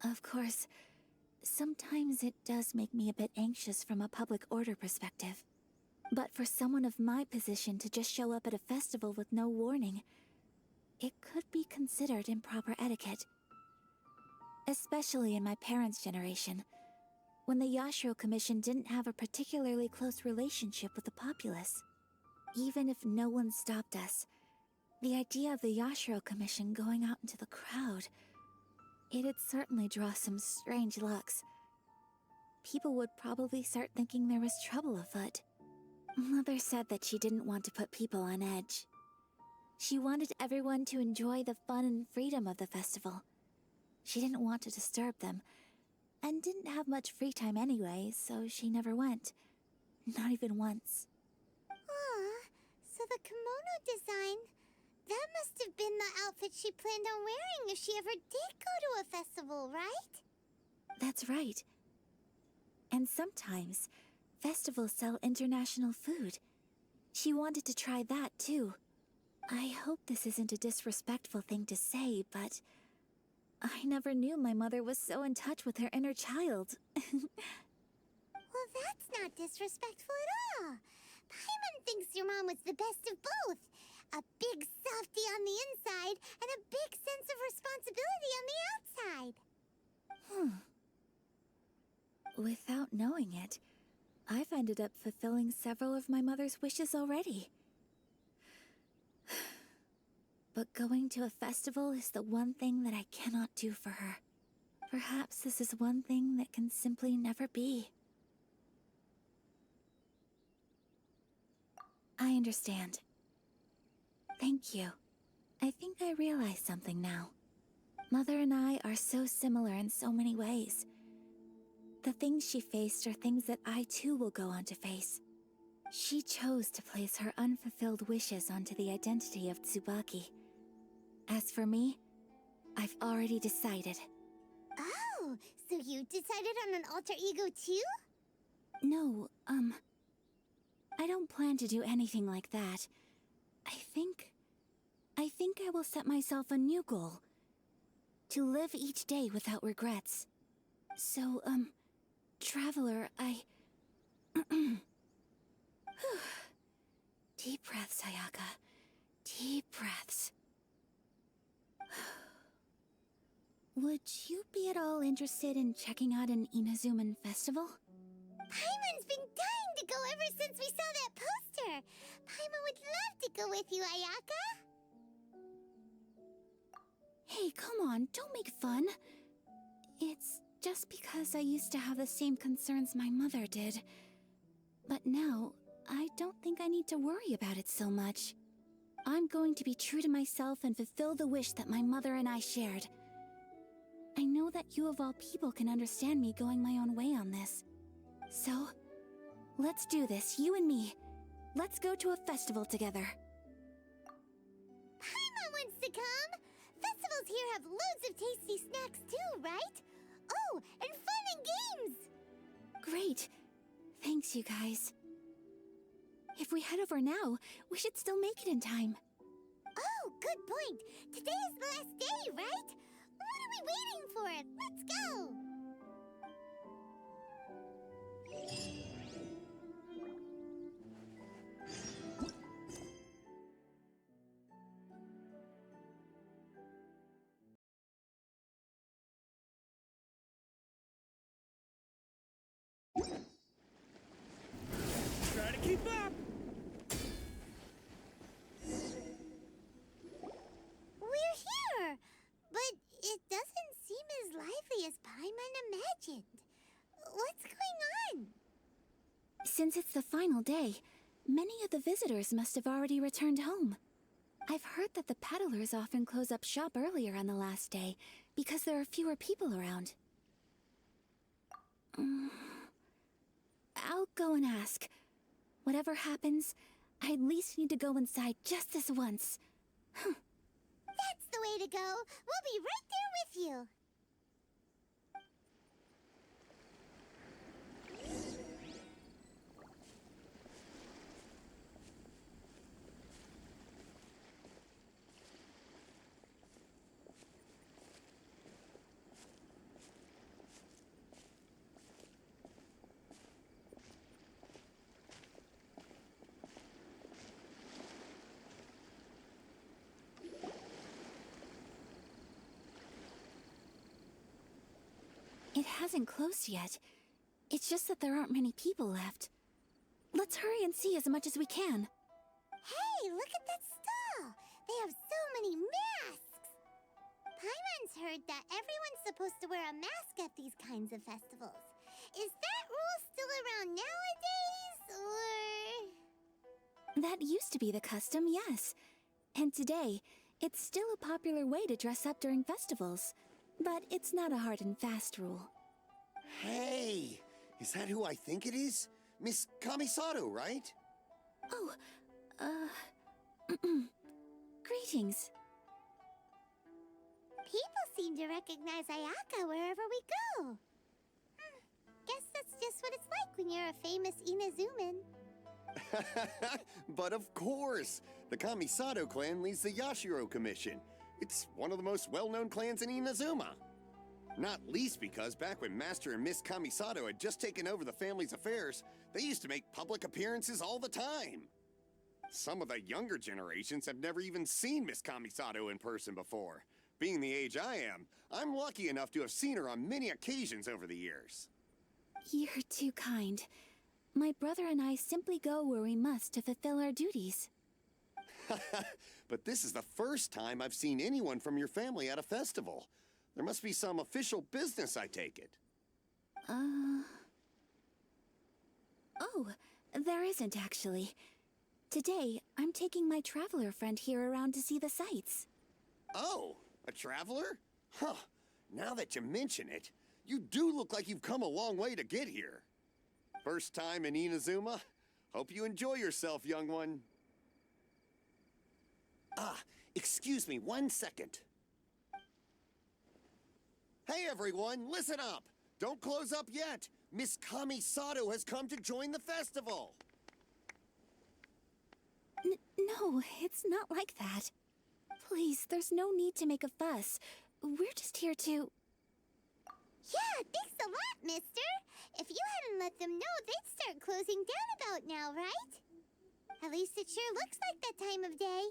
Of course, sometimes it does make me a bit anxious from a public order perspective. But for someone of my position to just show up at a festival with no warning, it could be considered improper etiquette. Especially in my parents' generation, when the Yashiro Commission didn't have a particularly close relationship with the populace. Even if no one stopped us, the idea of the Yashiro Commission going out into the crowd, it'd certainly draw some strange looks. People would probably start thinking there was trouble afoot. Mother said that she didn't want to put people on edge. She wanted everyone to enjoy the fun and freedom of the festival. She didn't want to disturb them, and didn't have much free time anyway, so she never went. Not even once. Aw, so the kimono design, that must have been the outfit she planned on wearing if she ever did go to a festival, right? That's right. And sometimes, festivals sell international food. She wanted to try that too. I hope this isn't a disrespectful thing to say, but I never knew my mother was so in touch with her inner child. Well, that's not disrespectful at all. Paimon thinks your mom was the best of both. A big softie on the inside and a big sense of responsibility on the outside. Without knowing it, I've ended up fulfilling several of my mother's wishes already. But going to a festival is the one thing that I cannot do for her. Perhaps this is one thing that can simply never be. I understand. Thank you. I think I realize something now. Mother and I are so similar in so many ways. The things she faced are things that I too will go on to face. She chose to place her unfulfilled wishes onto the identity of Tsubaki. As for me, I've already decided. Oh, so you decided on an alter ego too? No, I don't plan to do anything like that. I think I will set myself a new goal. To live each day without regrets. So, Traveler, Deep breaths, Ayaka. Deep breaths. Would you be at all interested in checking out an Inazuman festival? Paimon's been dying to go ever since we saw that poster. Paimon would love to go with you, Ayaka. Hey, come on, don't make fun. It's just because I used to have the same concerns my mother did. But now, I don't think I need to worry about it so much. I'm going to be true to myself and fulfill the wish that my mother and I shared. I know that you of all people can understand me going my own way on this. So, let's do this, you and me. Let's go to a festival together. Paimon wants to come! Festivals here have loads of tasty snacks too, right? Oh, and fun and games! Great. Thanks, you guys. If we head over now, we should still make it in time. Oh, good point. Today is the last day, right? What are we waiting for? Let's go! Since it's the final day, many of the visitors must have already returned home. I've heard that the peddlers often close up shop earlier on the last day because there are fewer people around. I'll go and ask. Whatever happens, I at least need to go inside just this once. That's the way to go. We'll be right there with you. It hasn't closed yet. It's just that there aren't many people left. Let's hurry and see as much as we can. Hey, look at that stall. They have so many masks. Paimon's heard that everyone's supposed to wear a mask at these kinds of festivals. Is that rule still around nowadays, or...? That used to be the custom, yes. And today, it's still a popular way to dress up during festivals. But it's not a hard and fast rule. Hey! Is that who I think it is? Miss Kamisato, right? Oh, greetings. People seem to recognize Ayaka wherever we go. Guess that's just what it's like when you're a famous Inazuman. But of course! The Kamisato clan leads the Yashiro Commission. It's one of the most well-known clans in Inazuma. Not least because back when Master and Miss Kamisato had just taken over the family's affairs, they used to make public appearances all the time. Some of the younger generations have never even seen Miss Kamisato in person before. Being the age I am, I'm lucky enough to have seen her on many occasions over the years. You're too kind. My brother and I simply go where we must to fulfill our duties. But this is the first time I've seen anyone from your family at a festival. There must be some official business, I take it. Oh, there isn't actually. Today, I'm taking my traveler friend here around to see the sights. Oh, a traveler? Huh. Now that you mention it, you do look like you've come a long way to get here. First time in Inazuma? Hope you enjoy yourself, young one. Excuse me 1 second. Hey everyone, listen up! Don't close up yet! Miss Kamisato has come to join the festival! No, it's not like that. Please, there's no need to make a fuss. We're just here to... Yeah, thanks a lot, mister. If you hadn't let them know, they'd start closing down about now, right? At least it sure looks like that time of day.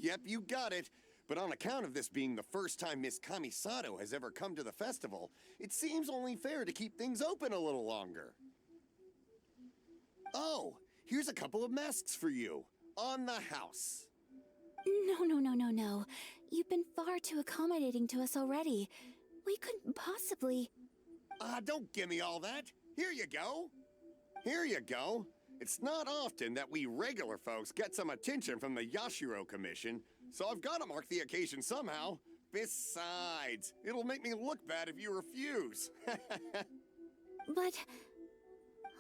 Yep, you got it. But on account of this being the first time Miss Kamisato has ever come to the festival, it seems only fair to keep things open a little longer. Oh, here's a couple of masks for you. On the house. No. You've been far too accommodating to us already. We couldn't possibly... Don't give me all that. Here you go. Here you go. It's not often that we regular folks get some attention from the Yashiro Commission, so I've got to mark the occasion somehow. Besides, it'll make me look bad if you refuse. But...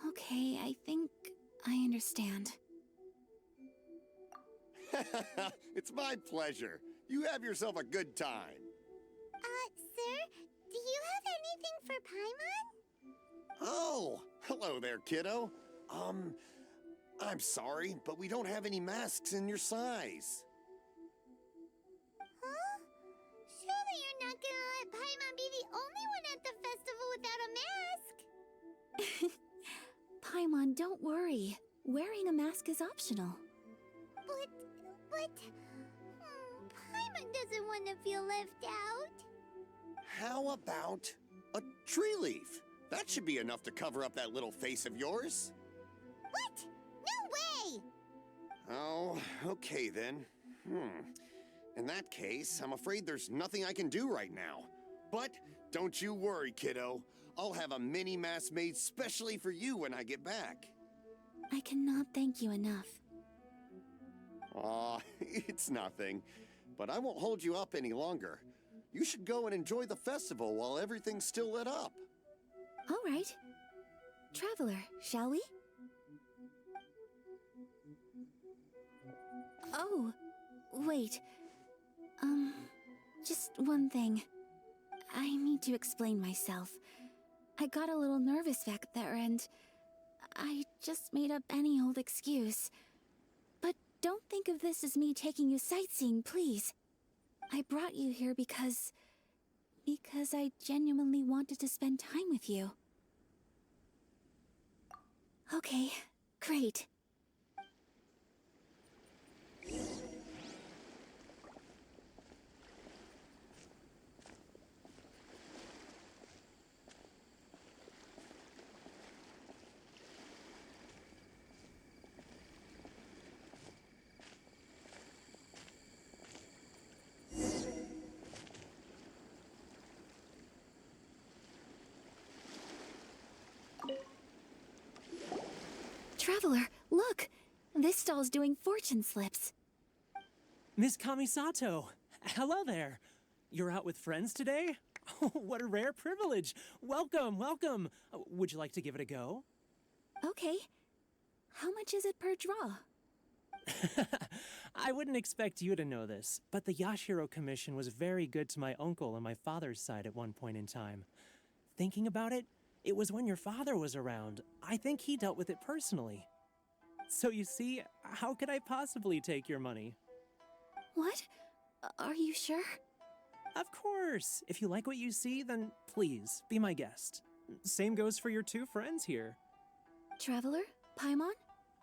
Okay, I think I understand. It's my pleasure. You have yourself a good time. Sir, do you have anything for Paimon? Oh, hello there, kiddo. I'm sorry, but we don't have any masks in your size. Huh? Surely you're not gonna let Paimon be the only one at the festival without a mask? Paimon, don't worry. Wearing a mask is optional. But... Paimon doesn't want to feel left out. How about a tree leaf? That should be enough to cover up that little face of yours. What? No way! Oh, okay then. In that case, I'm afraid there's nothing I can do right now. But don't you worry, kiddo. I'll have a mini mass made specially for you when I get back. I cannot thank you enough. Aw, it's nothing. But I won't hold you up any longer. You should go and enjoy the festival while everything's still lit up. All right. Traveler, shall we? Oh, wait. Just one thing. I need to explain myself. I got a little nervous back there and I just made up any old excuse. But don't think of this as me taking you sightseeing, please. I brought you here because I genuinely wanted to spend time with you. Okay, great. Traveler, look! This stall's doing fortune slips. Miss Kamisato! Hello there! You're out with friends today? Oh, what a rare privilege! Welcome, welcome! Would you like to give it a go? Okay. How much is it per draw? I wouldn't expect you to know this, but the Yashiro Commission was very good to my uncle on my father's side at one point in time. Thinking about it, it was when your father was around. I think he dealt with it personally. So you see, how could I possibly take your money? What? Are you sure? Of course! If you like what you see, then please, be my guest. Same goes for your two friends here. Traveler? Paimon?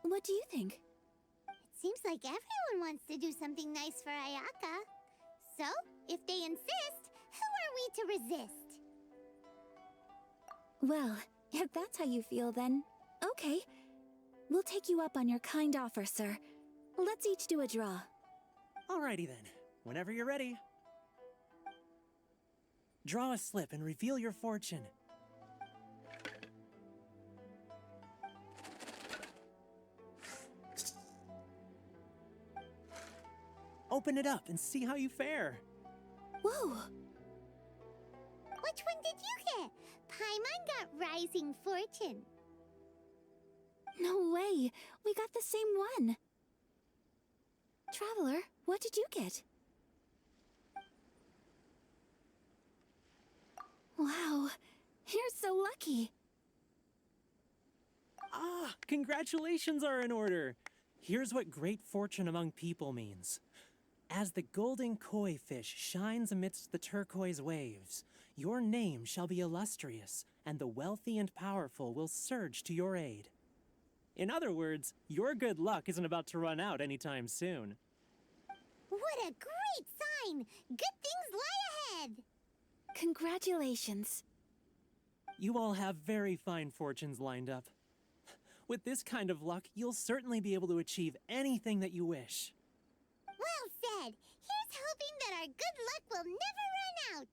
What do you think? It seems like everyone wants to do something nice for Ayaka. So, if they insist, who are we to resist? Well, if that's how you feel, then okay. We'll take you up on your kind offer, sir. Let's each do a draw. Alrighty then, whenever you're ready. Draw a slip and reveal your fortune. Open it up and see how you fare. Whoa! Which one did you get? Paimon got Rising Fortune. No way! We got the same one! Traveler, what did you get? Wow, you're so lucky! Ah, congratulations are in order! Here's what great fortune among people means. As the golden koi fish shines amidst the turquoise waves, your name shall be illustrious, and the wealthy and powerful will surge to your aid. In other words, your good luck isn't about to run out anytime soon. What a great sign! Good things lie ahead! Congratulations. You all have very fine fortunes lined up. With this kind of luck, you'll certainly be able to achieve anything that you wish. Well said! Here's hoping that our good luck will never run out!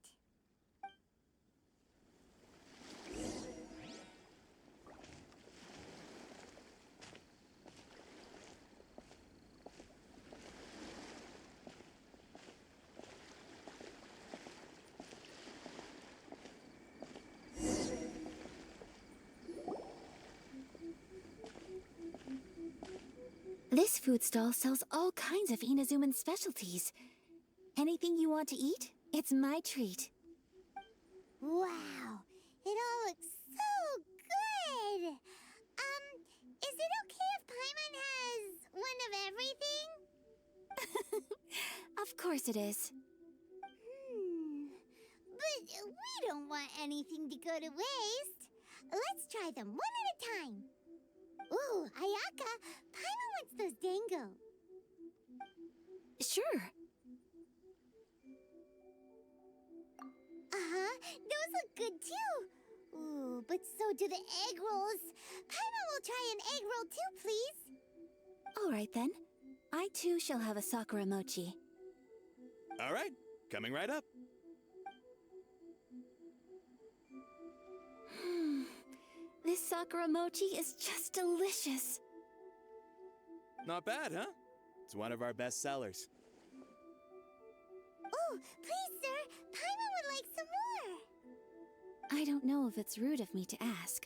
This food stall sells all kinds of Inazuman specialties. Anything you want to eat, it's my treat. Wow! It all looks so good! Is it okay if Paimon has one of everything? Of course it is. But we don't want anything to go to waste. Let's try them one at a time. Ooh, Ayaka, Paimon wants those dango. Sure. Those look good too. Ooh, but so do the egg rolls. Paimon will try an egg roll too, please. All right then. I too shall have a sakura mochi. All right, coming right up. This sakura mochi is just delicious. Not bad, huh? It's one of our best sellers. Oh, please, sir. Paimon would like some more. I don't know if it's rude of me to ask,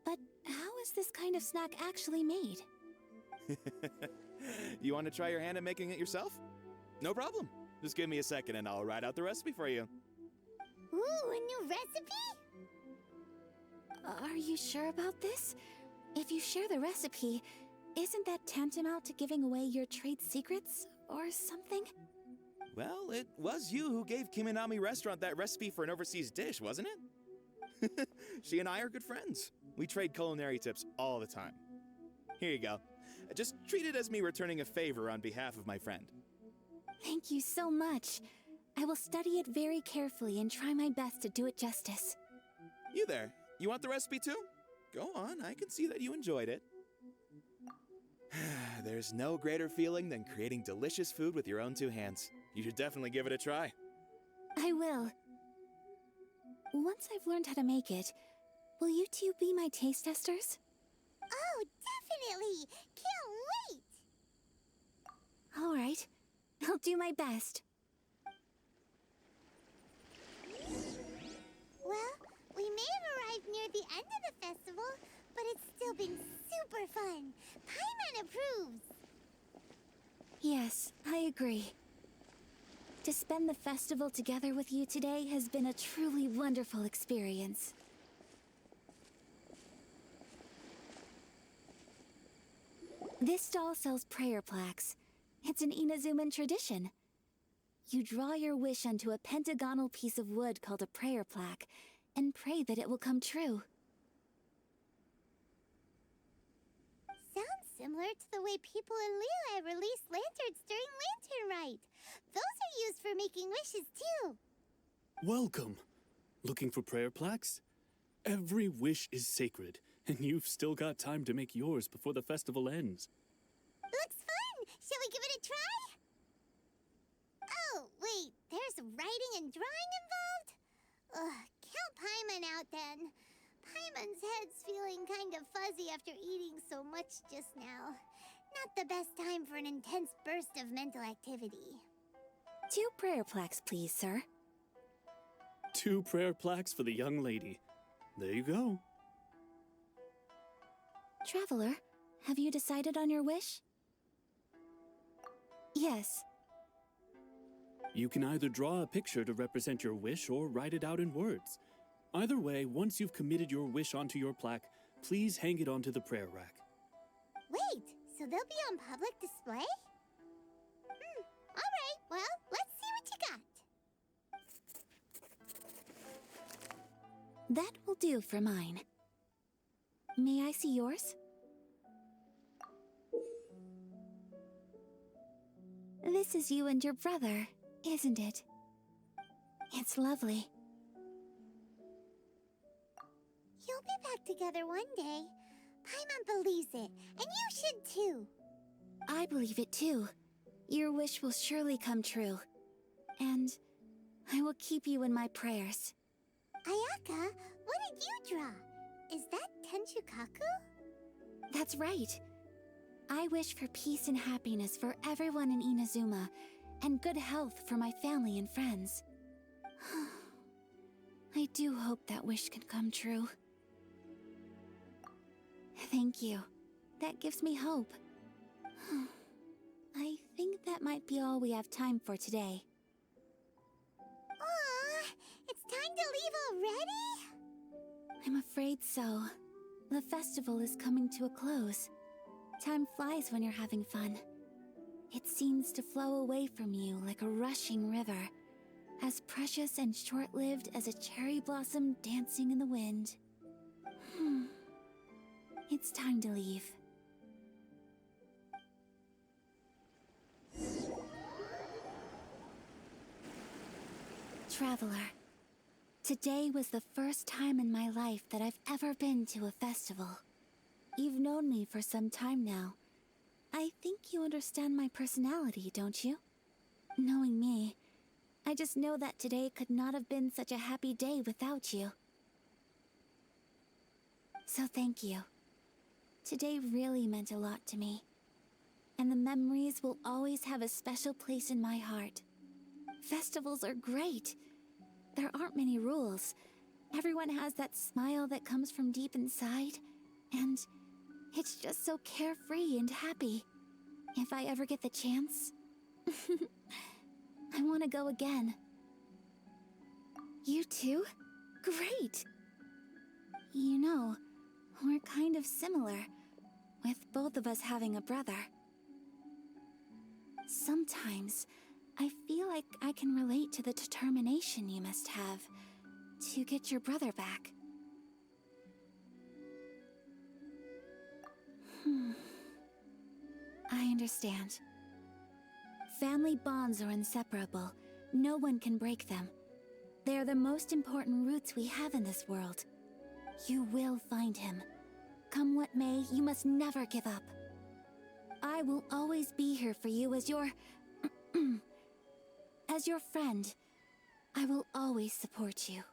but how is this kind of snack actually made? You want to try your hand at making it yourself? No problem. Just give me a second and I'll write out the recipe for you. Ooh, a new recipe? Are you sure about this? If you share the recipe, isn't that tantamount to giving away your trade secrets or something? Well, it was you who gave Kiminami Restaurant that recipe for an overseas dish, wasn't it? She and I are good friends. We trade culinary tips all the time. Here you go. Just treat it as me returning a favor on behalf of my friend. Thank you so much. I will study it very carefully and try my best to do it justice. You there, you want the recipe too? Go on, I can see that you enjoyed it. There's no greater feeling than creating delicious food with your own two hands. You should definitely give it a try. I will. Once I've learned how to make it, will you two be my taste testers? Oh, definitely. Can't wait. All right. I'll do my best. Well, we may have arrived near the end of the festival, but it's still been super fun. Paimon approves. Yes, I agree. To spend the festival together with you today has been a truly wonderful experience. This stall sells prayer plaques. It's an Inazuman tradition. You draw your wish onto a pentagonal piece of wood called a prayer plaque, and pray that it will come true. Sounds similar to the way people in Liyue release lanterns during Lantern Rite. Those are used for making wishes, too. Welcome. Looking for prayer plaques? Every wish is sacred, and you've still got time to make yours before the festival ends. Looks fun! Shall we give it a try? Oh, wait, there's writing and drawing involved? Ugh, count Paimon out then. Paimon's head's feeling kind of fuzzy after eating so much just now. Not the best time for an intense burst of mental activity. 2 prayer plaques, please, sir. 2 prayer plaques for the young lady. There you go. Traveler, have you decided on your wish? Yes. You can either draw a picture to represent your wish or write it out in words. Either way, once you've committed your wish onto your plaque, please hang it onto the prayer rack. Wait, so they'll be on public display? Alright, well, let's see what you got. That will do for mine. May I see yours? This is you and your brother, isn't it? It's lovely. You'll be back together one day. Paimon believes it, and you should too. I believe it too. Your wish will surely come true. And I will keep you in my prayers. Ayaka, what did you draw? Is that Tenchukaku? That's right. I wish for peace and happiness for everyone in Inazuma, and good health for my family and friends. I do hope that wish can come true. Thank you. That gives me hope. I think that might be all we have time for today. Aw, it's time to leave already? I'm afraid so. The festival is coming to a close. Time flies when you're having fun. It seems to flow away from you like a rushing river, as precious and short-lived as a cherry blossom dancing in the wind. It's time to leave. Traveler, today was the first time in my life that I've ever been to a festival. You've known me for some time now. I think you understand my personality, don't you? Knowing me, I just know that today could not have been such a happy day without you. So thank you. Today really meant a lot to me. And the memories will always have a special place in my heart. Festivals are great. There aren't many rules. Everyone has that smile that comes from deep inside. And it's just so carefree and happy. If I ever get the chance, I want to go again. You too? Great! You know, we're kind of similar, with both of us having a brother. Sometimes, I feel like I can relate to the determination you must have to get your brother back. I understand. Family bonds are inseparable. No one can break them. They are the most important roots we have in this world. You will find him. Come what may, you must never give up. I will always be here for you as your... as your friend. I will always support you.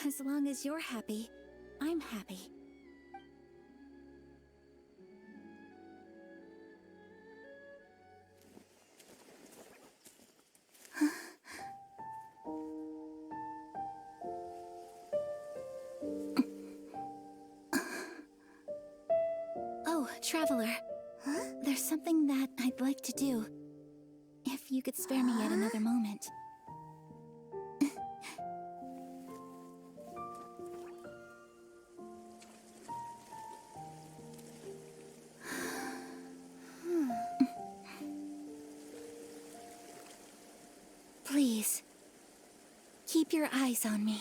As long as you're happy, I'm happy. Oh, Traveler. Huh? There's something that I'd like to do. If you could spare me yet another moment. Please, keep your eyes on me.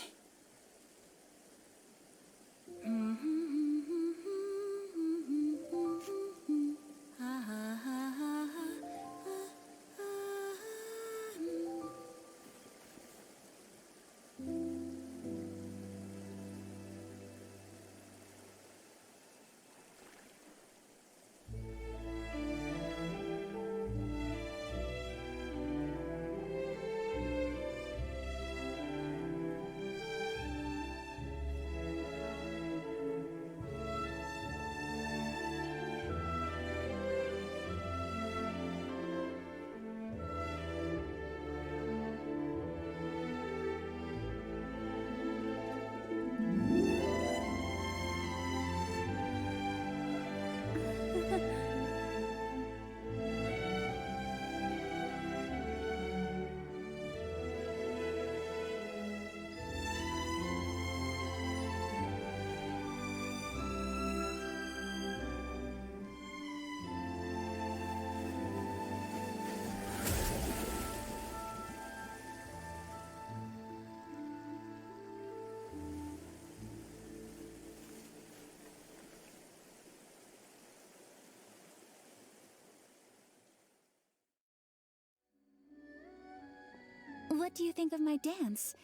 What do you think of my dance?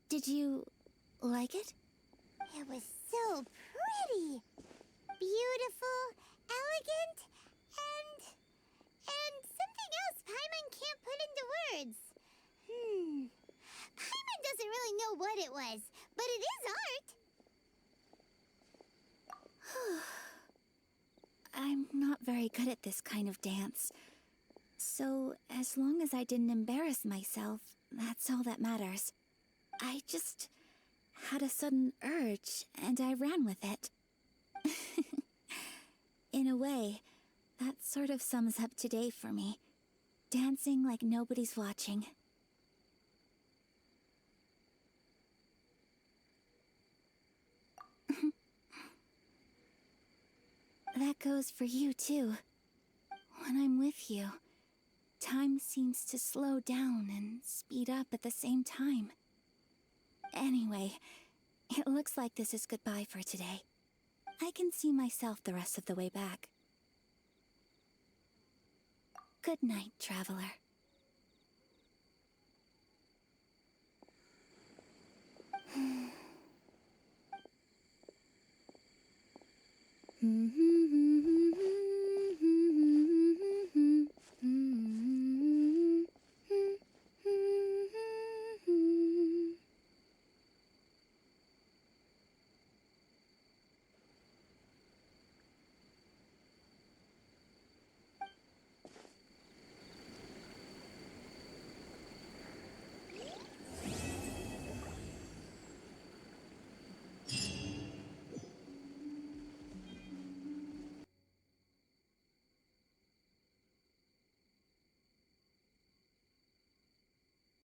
Did you like it? It was so pretty. Beautiful, elegant, and something else Paimon can't put into words. Paimon doesn't really know what it was, but it is art. I'm not very good at this kind of dance. So, as long as I didn't embarrass myself, that's all that matters. I just had a sudden urge, and I ran with it. In a way, that sort of sums up today for me. Dancing like nobody's watching. That goes for you, too. When I'm with you, time seems to slow down and speed up at the same time. Anyway, it looks like this is goodbye for today. I can see myself the rest of the way back. Good night, Traveler.